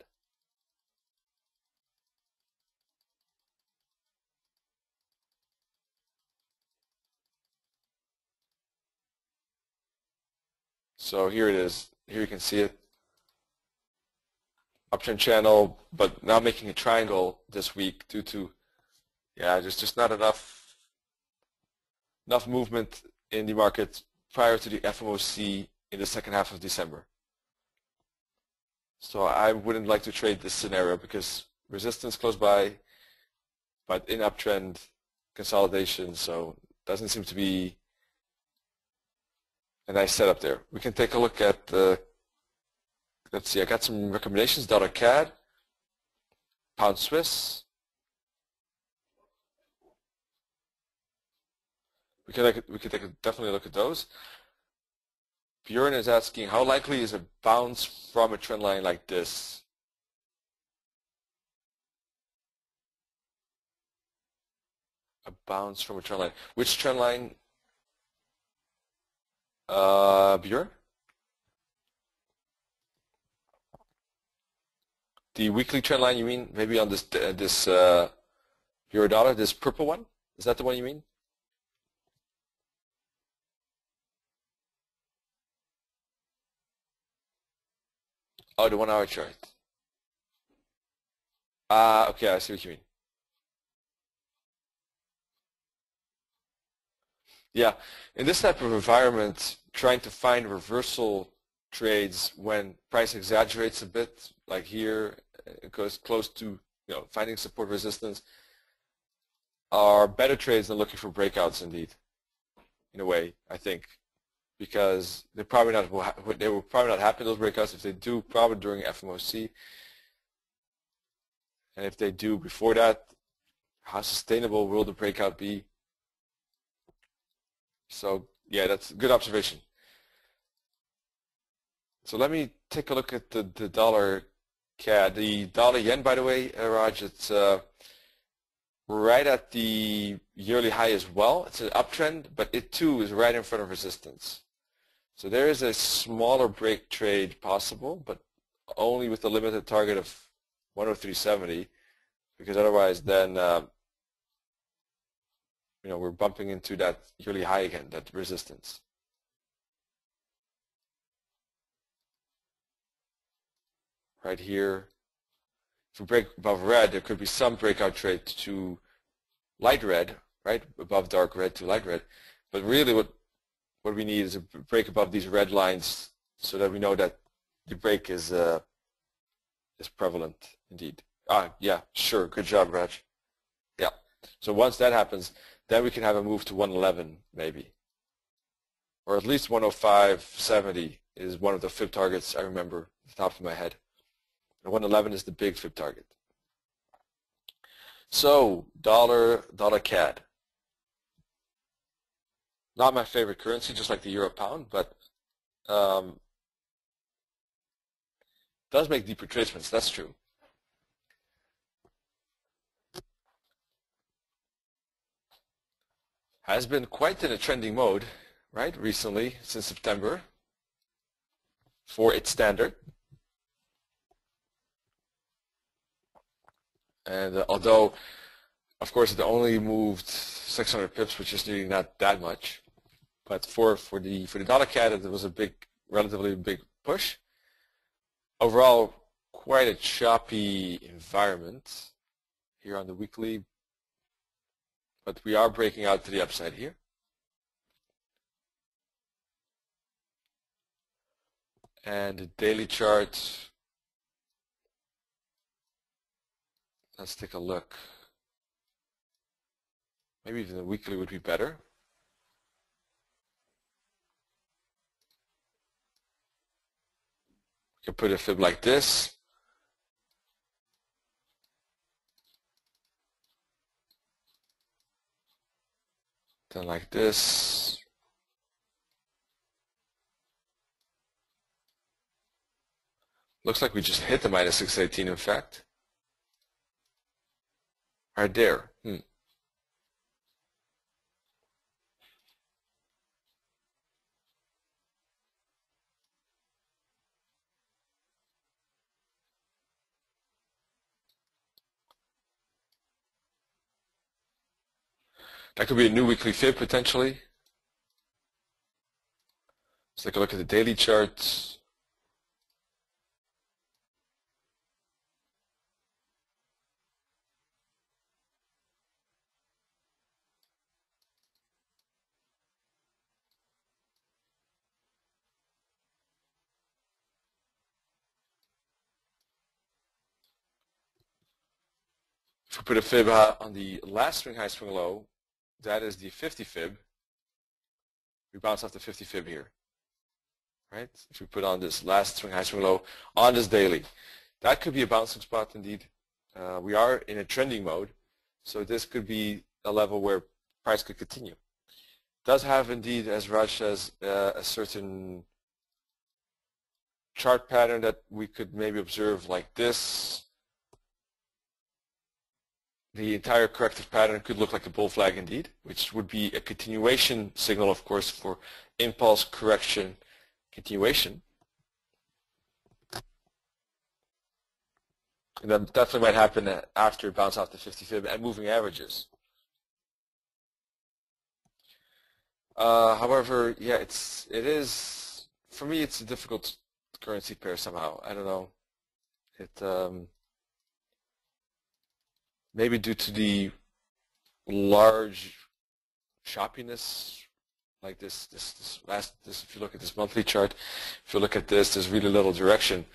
[SPEAKER 2] So here it is. Here you can see it. Uptrend channel, but now making a triangle this week due to, yeah, there's just not enough movement in the market prior to the FOMC in the second half of December. So I wouldn't like to trade this scenario because resistance close by, but in uptrend consolidation, so doesn't seem to be a nice setup there. We can take a look at the, let's see, I got some recommendations, dollar CAD, pound Swiss. We could definitely look at those. Bjorn is asking, how likely is a bounce from a trend line like this? A bounce from a trend line. Which trend line, Bjorn? The weekly trend line, you mean? Maybe on this euro dollar, this purple one? Is that the one you mean? Oh, the 1 hour chart. Okay, I see what you mean. Yeah, in this type of environment, trying to find reversal trades when price exaggerates a bit, like here, it goes close to, finding support resistance, are better trades than looking for breakouts indeed, in a way, I think, because they will probably not happen, those breakouts. If they do, probably during FOMC, and if they do before that, how sustainable will the breakout be? So yeah, that's a good observation. So let me take a look at the dollar CAD. The dollar yen, by the way, Raj, it's right at the yearly high as well. It's an uptrend, but it too is right in front of resistance. So there is a smaller break trade possible, but only with a limited target of 103.70, because otherwise then we're bumping into that yearly high again, that resistance. Right here, if we break above red, there could be some breakout trade to light red, right? Above dark red to light red. But really what we need is a break above these red lines so that we know that the break is prevalent indeed. Yeah, sure. Good job, Raj. Yeah. So once that happens, then we can have a move to 111 maybe. or at least 105.70 is one of the Fib targets I remember off the top of my head. And 111 is the big Fib target. So dollar CAD. Not my favorite currency, just like the euro pound, but does make deep retracements, that's true. Has been quite in a trending mode, right, recently, since September, for its standard. And although, of course, it only moved 600 pips, which is really not that much, but for the dollar CAD, it was a relatively big push. Overall, quite a choppy environment here on the weekly, but we are breaking out to the upside here. And the daily chart, let's take a look. Maybe even the weekly would be better. You can put a fib like this. Then like this. Looks like we just hit the minus 618 in fact. Right there. That could be a new weekly fib potentially. Let's take a look at the daily charts. If we put a fib on the last swing high, swing low, that is the 50 fib. We bounce off the 50 fib here, right? If we put on this last swing high, swing low on this daily, that could be a bouncing spot indeed. We are in a trending mode, so this could be a level where price could continue. Does have indeed, as Raj says, a certain chart pattern that we could maybe observe like this. The entire corrective pattern could look like a bull flag indeed, which would be a continuation signal, of course, for impulse correction continuation. And that definitely might happen after bounce off the 50 fib and moving averages. However, yeah, it is, for me, it's a difficult currency pair somehow. I don't know. Maybe due to the large shoppiness, like this. If you look at this monthly chart, if you look at this, there's really little direction.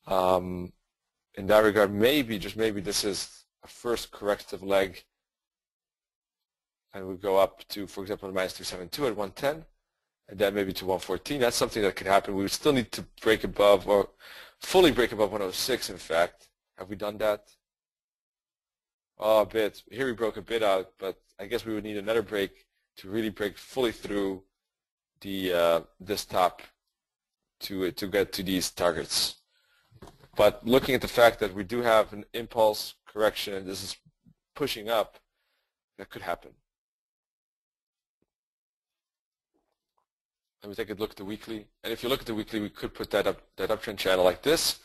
[SPEAKER 2] In that regard, maybe, just maybe, this is a first corrective leg, and we go up to, for example, the minus 372 at 110, and then maybe to 114. That's something that could happen. We would still need to break above, or fully break above 106, in fact. Have we done that? Oh, a bit. Here we broke a bit out, but I guess we would need another break to really break fully through the this top to get to these targets. But looking at the fact that we do have an impulse correction and this is pushing up, that could happen. Let me take a look at the weekly. And if you look at the weekly, we could put that uptrend channel like this.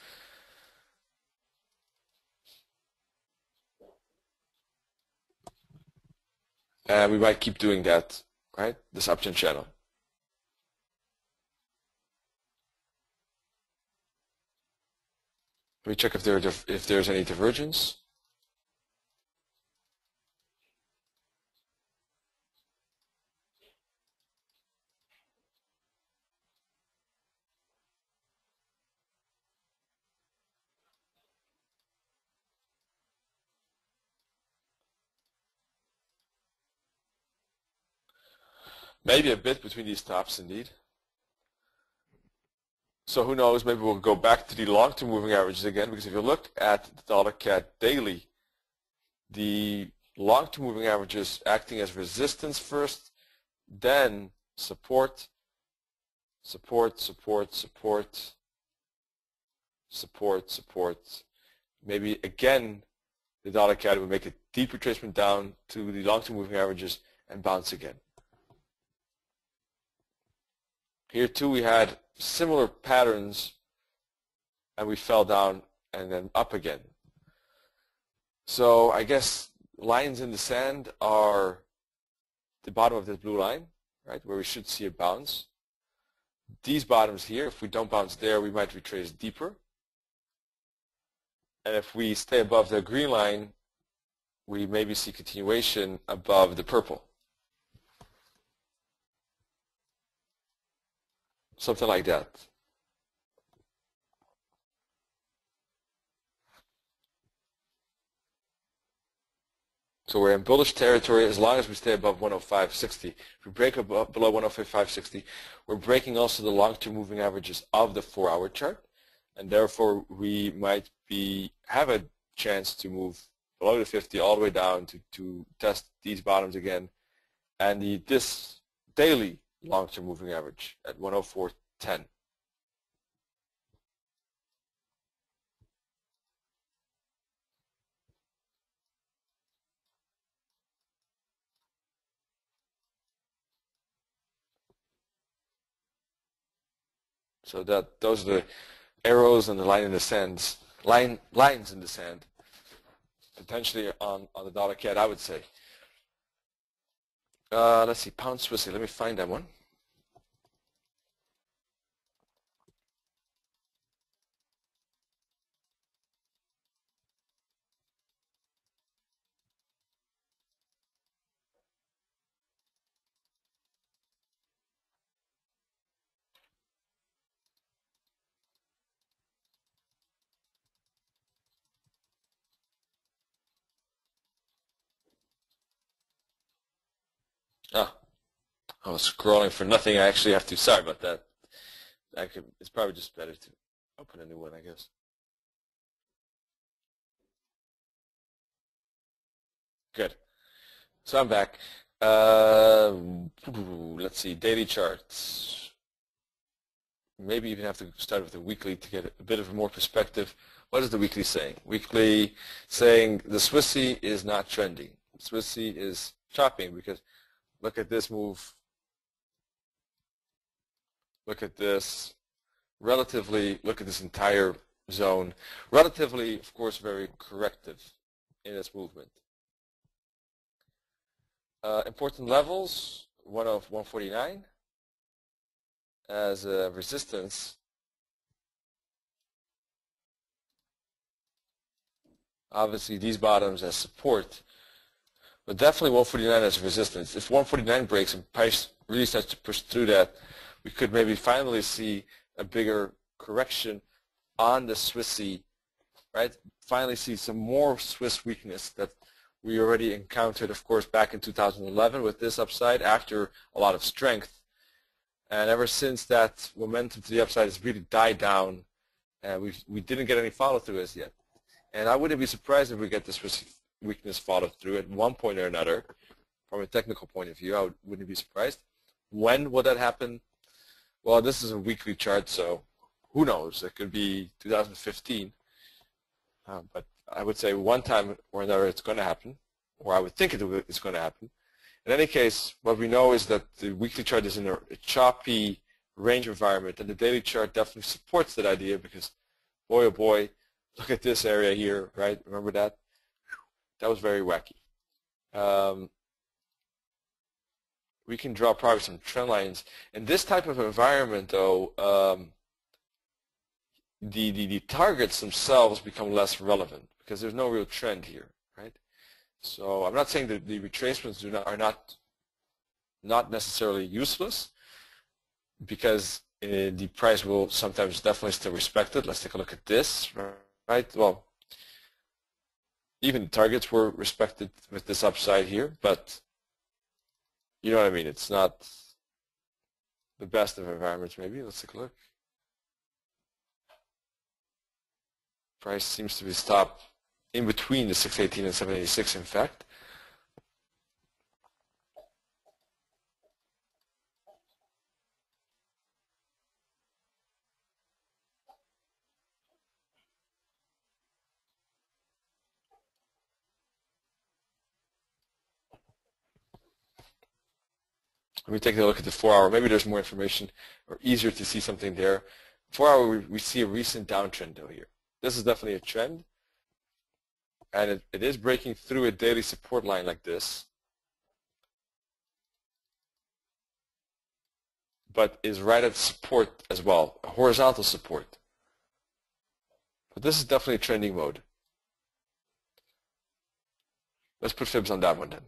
[SPEAKER 2] And we might keep doing that, right? This uptrend channel. Let me check if there's any divergence. Maybe a bit between these tops indeed. So who knows, maybe we'll go back to the long-term moving averages again, because if you look at the dollar CAD daily, the long-term moving averages acting as resistance first, then support, support, support, support, support, support. Maybe again the dollar CAD will make a deep retracement down to the long-term moving averages and bounce again. Here too we had similar patterns, and we fell down and then up again. So I guess lines in the sand are the bottom of this blue line, right, where we should see a bounce. These bottoms here, if we don't bounce there, we might retrace deeper. And if we stay above the green line, we maybe see continuation above the purple. Something like that. So we're in bullish territory as long as we stay above 105.60. If we break above, below 105.60, we're breaking also the long-term moving averages of the 4-hour chart, and therefore we might have a chance to move below the 50 all the way down to test these bottoms again, and this daily long-term moving average at 104.10. So those are the arrows and the lines in the sand, potentially on the dollar CAD, I would say. Let's see, pound swissy. Let me find that one. Ah, I was scrolling for nothing. I actually have to. Sorry about that. It's probably just better to open a new one, I guess. Good. So I'm back. Let's see, daily charts. Maybe even have to start with the weekly to get a bit of more perspective. What is the weekly saying? Weekly saying the swissy is not trending. Swissy is chopping because look at this move. Look at this. Relatively, look at this entire zone. Relatively, of course, very corrective in its movement. Important levels, 149 as a resistance. Obviously, these bottoms as support, but definitely 149 as resistance. If 149 breaks and price really starts to push through that, we could maybe finally see a bigger correction on the swissy, right? Finally see some more Swiss weakness that we already encountered, of course, back in 2011 with this upside after a lot of strength. And ever since, that momentum to the upside has really died down, and we didn't get any follow-through as yet. And I wouldn't be surprised if we get this weakness followed through at one point or another. From a technical point of view, I wouldn't be surprised. When will that happen? Well, this is a weekly chart, so who knows? It could be 2015. But I would say one time or another it's going to happen, or I would think it's going to happen. In any case, what we know is that the weekly chart is in a choppy range environment, and the daily chart definitely supports that idea because, boy, oh boy, look at this area here, right? Remember that? That was very wacky. We can draw probably some trend lines. In this type of environment, though, the targets themselves become less relevant because there's no real trend here, right? So I'm not saying that the retracements are not necessarily useless, because the price will sometimes definitely still respect it. Let's take a look at this, right? Well, even the targets were respected with this upside here, but you know what I mean. It's not the best of environments maybe. Let's take a look. Price seems to be stopped in between the 618 and 786 in fact. Let me take a look at the 4-hour. Maybe there's more information or easier to see something there. 4-hour, we see a recent downtrend though here. This is definitely a trend. And it is breaking through a daily support line like this. But is right at support as well, a horizontal support. But this is definitely a trending mode. Let's put Fibs on that one then.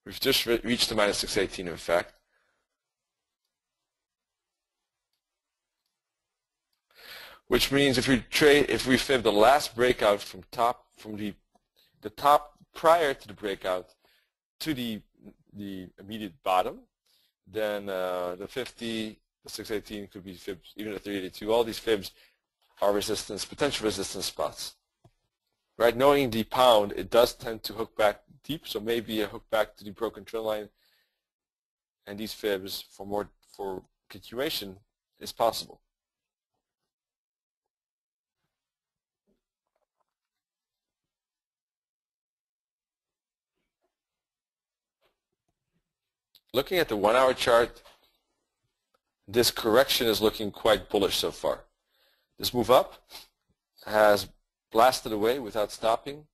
[SPEAKER 2] We've just reached the minus 618 in fact. Which means if we fib the last breakout from the top prior to the breakout to the immediate bottom, then the 50, the 618 could be fibs, even the 382. All these fibs are resistance, potential resistance spots. Right, knowing the pound, it does tend to hook back deep, so maybe a hook back to the broken trend line, and these fibs for continuation is possible. Looking at the 1-hour chart, this correction is looking quite bullish so far. This move up has blasted away without stopping.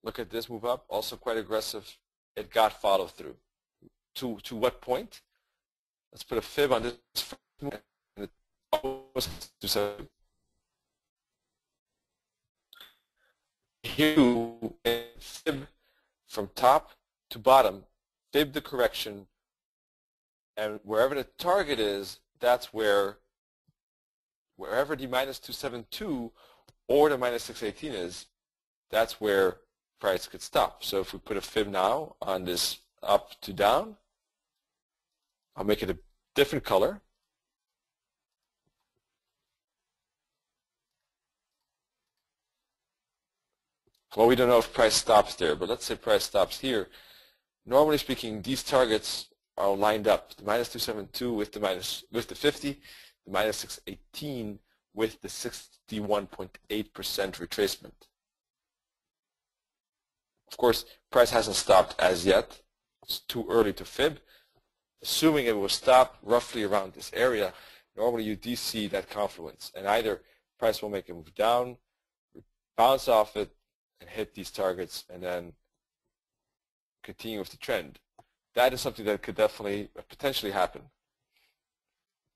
[SPEAKER 2] Look at this move up, also quite aggressive. It got follow through. To what point? Let's put a fib on this. And fib from top to bottom, fib the correction, and wherever the target is, that's wherever the minus 272 or the minus 618 is, that's where price could stop. So if we put a fib now on this up to down, I'll make it a different color. Well, we don't know if price stops there, but let's say price stops here. Normally speaking, these targets are lined up. The minus 272 with the 50, the minus 618 with the 61.8% retracement. Of course, price hasn't stopped as yet. It's too early to fib. Assuming it will stop roughly around this area, normally you do see that confluence, and either price will make a move down, bounce off it, and hit these targets, and then continue with the trend. That is something that could definitely potentially happen.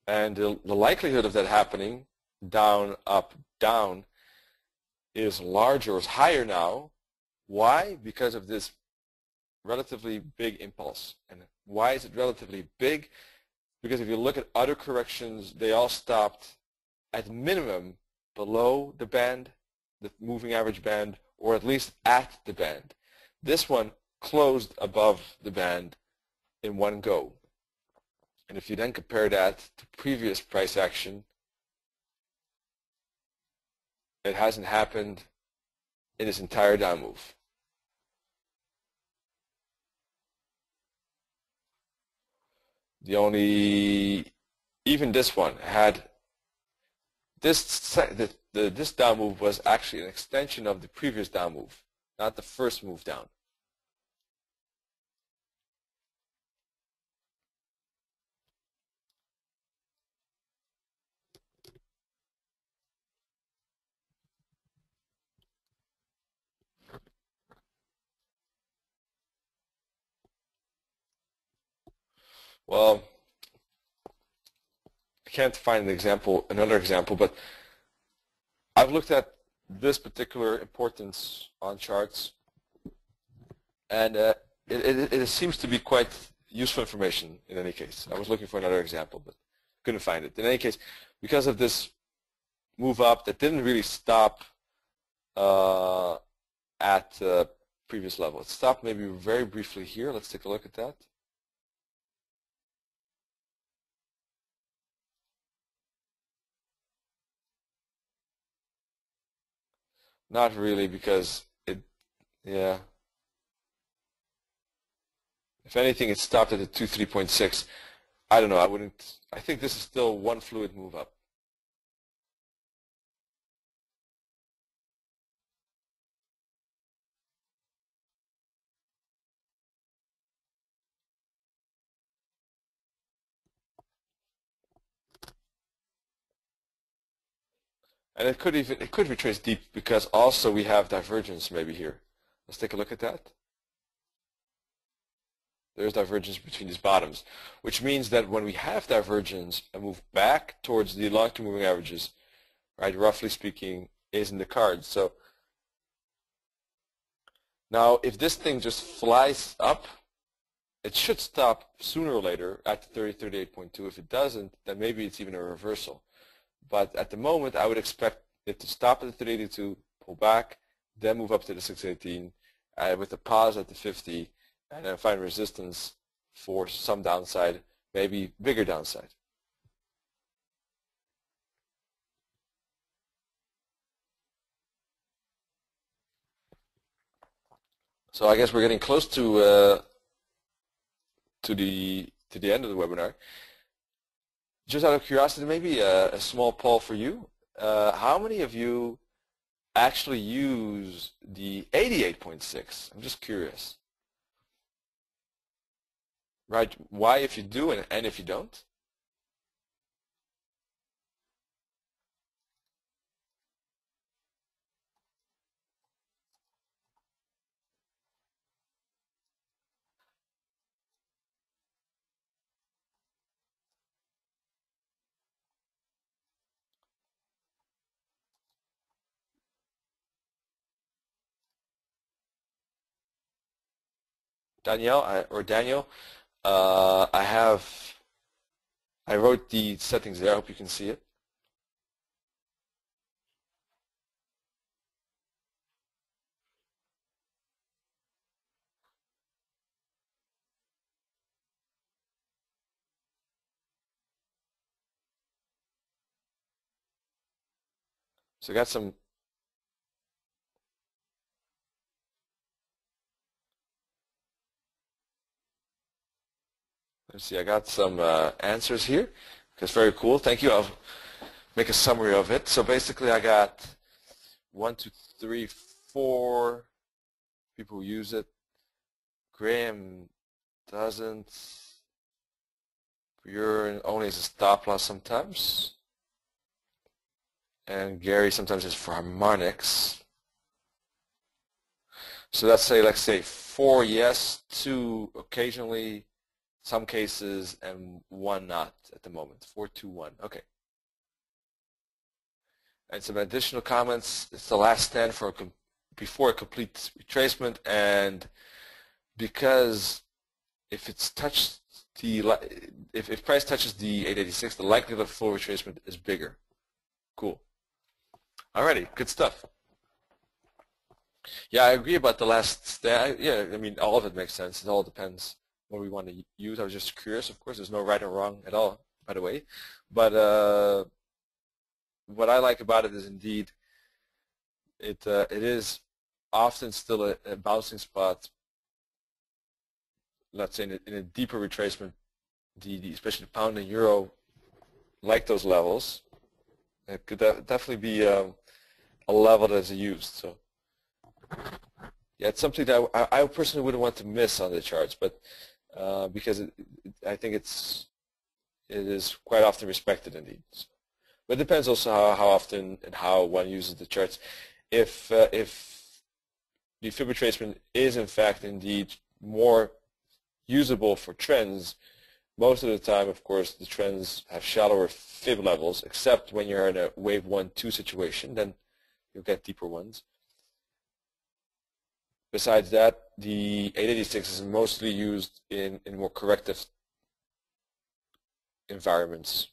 [SPEAKER 2] And the likelihood of that happening, down, up, down, is larger, is higher now. Why? Because of this relatively big impulse. And why is it relatively big? Because if you look at other corrections, they all stopped at minimum below the band, the moving average band, or at least at the band. This one closed above the band in one go. And if you then compare that to previous price action, it hasn't happened in this entire down move. Even this one had, this down move was actually an extension of the previous down move, not the first move down. Well, I can't find another example, but I've looked at this particular importance on charts And it seems to be quite useful information in any case. I was looking for another example, but couldn't find it. In any case, because of this move up that didn't really stop at previous level. It stopped maybe very briefly here. Let's take a look at that. Not really, because yeah. If anything, it stopped at the 23.6. I don't know. I think this is still one fluid move up. And it could retrace deep because also we have divergence maybe here. Let's take a look at that. There's divergence between these bottoms, which means that when we have divergence and move back towards the long-term moving averages, right, roughly speaking, is in the cards. So now if this thing just flies up, it should stop sooner or later at 38.2. If it doesn't, then maybe it's even a reversal. But at the moment, I would expect it to stop at the 382, pull back, then move up to the 618, with a pause at the 50, and then find resistance for some downside, maybe bigger downside. So I guess we're getting close to the end of the webinar. Just out of curiosity, maybe a small poll for you. How many of you actually use the 88.6? I'm just curious. Right? Why if you do and if you don't? Danielle, I wrote the settings there. I hope you can see it. So I got some. Let's see, I got some answers here. That's very cool. Thank you. I'll make a summary of it. So basically, I got 1, 2, 3, 4 people who use it. Graham doesn't. Björn only is a stop loss sometimes. And Gary sometimes is for harmonics. So let's say 4 yes, 2 occasionally, some cases, and 1 not at the moment. 4, 2, 1. Okay. And some additional comments. It's the last stand before a complete retracement, and because if it's touched if price touches the 886, the likelihood of full retracement is bigger. Cool. Alrighty, good stuff. Yeah, I agree about the last stand. Yeah, I mean, all of it makes sense. It all depends what we want to use. I was just curious. Of course, there's no right or wrong at all, by the way. But what I like about it is indeed it is often still a bouncing spot. Let's say in a deeper retracement, especially the pound and euro, like those levels. It could definitely be a level that's used. So yeah, it's something that I personally wouldn't want to miss on the charts, but because I think it is quite often respected indeed. So, but it depends also how often and how one uses the charts. If the Fib retracement is in fact indeed more usable for trends, most of the time, of course, the trends have shallower Fib levels, except when you're in a wave 1-2 situation, then you'll get deeper ones. besides that, the 886 is mostly used in more corrective environments.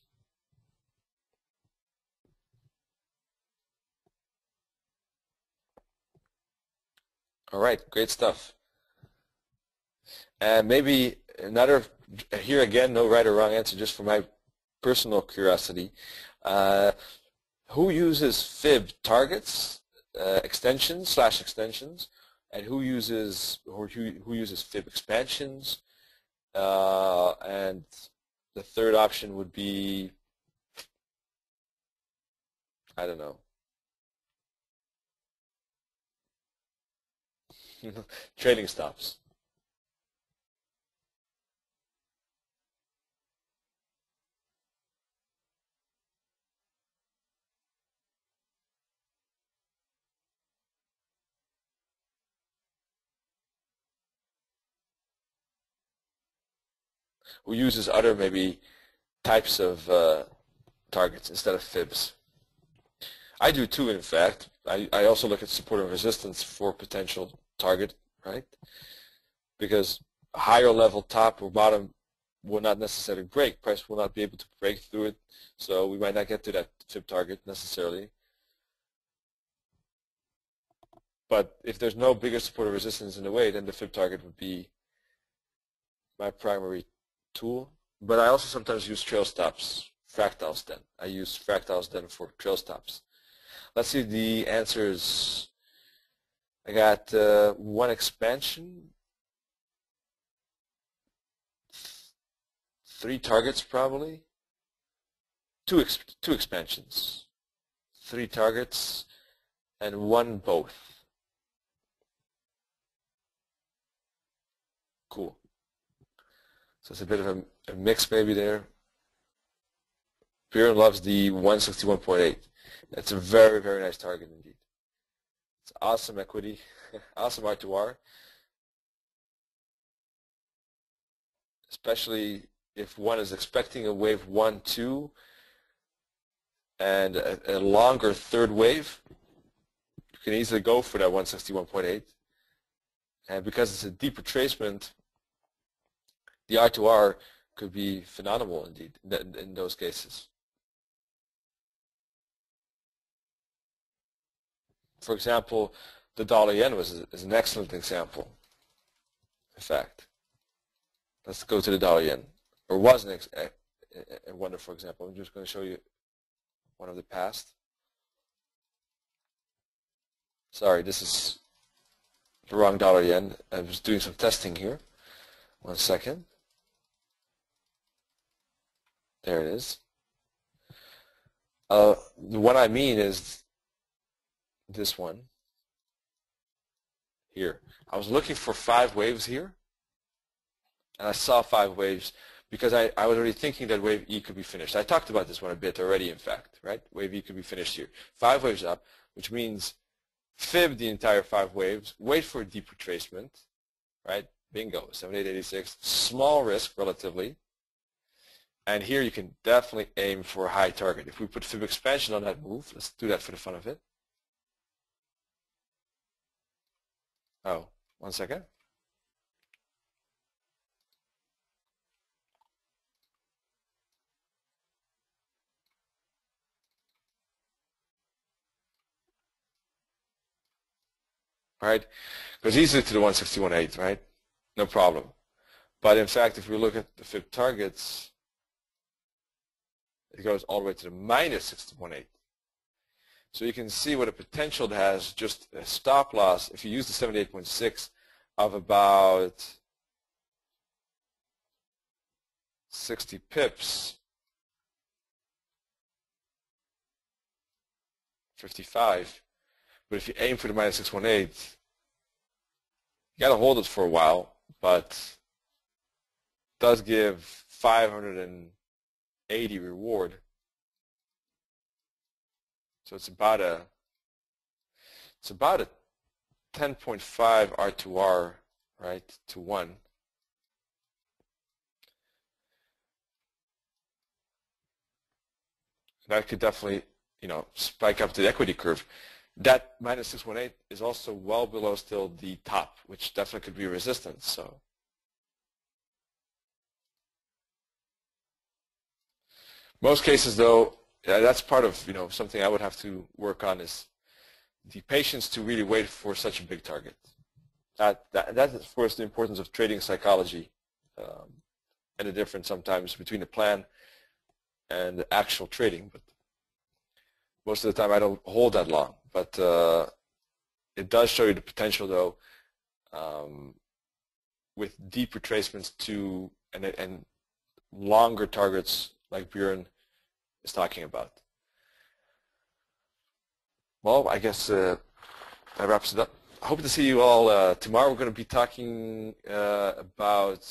[SPEAKER 2] All right, great stuff. And maybe another, here again, no right or wrong answer, just for my personal curiosity. Who uses Fib targets, extensions, and who uses Fib expansions? And the third option would be, I don't know, trading stops. Who uses other maybe types of targets instead of Fibs? I do too, in fact. I also look at support and resistance for potential target, right? Because a higher level top or bottom will not necessarily break. Price will not be able to break through it, so we might not get to that Fib target necessarily. But if there's no bigger support or resistance in the way, then the Fib target would be my primary tool. But I also sometimes use trail stops, fractals then. I use fractals then for trail stops. Let's see the answers. I got one expansion, 3 targets probably, two expansions, 3 targets, and 1 both. Cool. So it's a bit of a mix maybe there. Björn loves the 161.8. That's a very, very nice target indeed. It's awesome equity, awesome R2R, especially if one is expecting a wave 1, 2, and a longer third wave. You can easily go for that 161.8. And because it's a deep retracement, the R2R could be phenomenal indeed in those cases. For example, the dollar yen is an excellent example. In fact, let's go to the dollar yen, or was a wonderful example. I'm just going to show you one of the past. Sorry, this is the wrong dollar yen. I was doing some testing here. 1 second. There it is. The one I mean is this one here. I was looking for 5 waves here, and I saw 5 waves because I was already thinking that wave E could be finished. I talked about this one a bit already, in fact, right? Wave E could be finished here. 5 waves up, which means fib the entire 5 waves, wait for a deep retracement, right? Bingo, 7886, small risk relatively. And here you can definitely aim for a high target. If we put fib expansion on that move, let's do that for the fun of it. Oh, 1 second. All right, goes easily to the 161.8, right? No problem. But in fact, if we look at the fib targets, it goes all the way to the minus 60.8. So you can see what a potential it has, just a stop loss, if you use the 78.6 of about 60 pips, 55. But if you aim for the minus 618, you got to hold it for a while, but it does give 580 reward. So it's about a 10.5 R2R, right, to 1. That could definitely, spike up the equity curve. that minus 618 is also well below still the top, which definitely could be resistance. So most cases, though, that's part of something I would have to work on, is the patience to really wait for such a big target. That is, of course, the importance of trading psychology, and the difference sometimes between the plan and the actual trading. But most of the time, I don't hold that long. But it does show you the potential, though, with deep retracements to and longer targets, like Björn is talking about. Well, I guess that wraps it up. I hope to see you all tomorrow. We're going to be talking about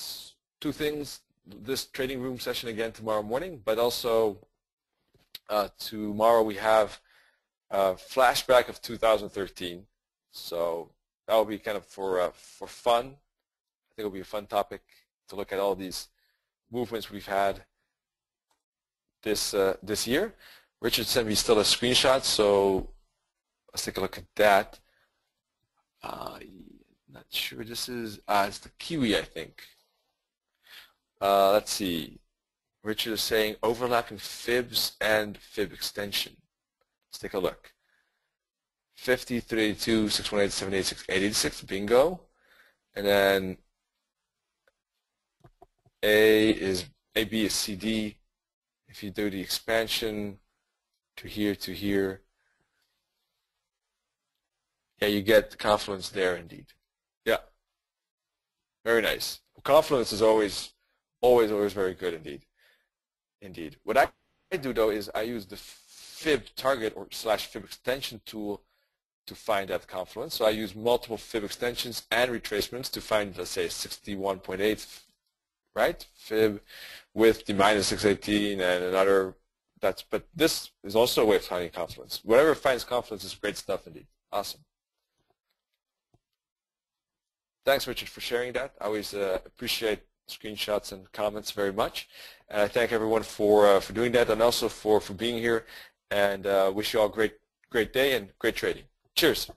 [SPEAKER 2] two things. This trading room session again tomorrow morning, but also tomorrow we have a flashback of 2013. So that will be kind of for fun. I think it'll be a fun topic to look at all these movements we've had this year. Richard sent me still a screenshot, so let's take a look at that. Not sure this is, it's the Kiwi, I think. Let's see. Richard is saying overlapping Fibs and Fib extension. Let's take a look. 50, 382, 618, 786, 886, bingo. And then AB is CD. If you do the expansion to here, yeah, you get the confluence there indeed. Yeah, very nice. Confluence is always very good indeed. What I do though is I use the Fib target or / Fib extension tool to find that confluence. So I use multiple Fib extensions and retracements to find, let's say, 61.8, right? Fib with the minus 618 and another. But this is also a way of finding confluence. Whatever finds confluence is great stuff indeed. Awesome. Thanks, Richard, for sharing that. I always appreciate screenshots and comments very much. And I thank everyone for doing that, and also for being here. And wish you all a great day and great trading. Cheers.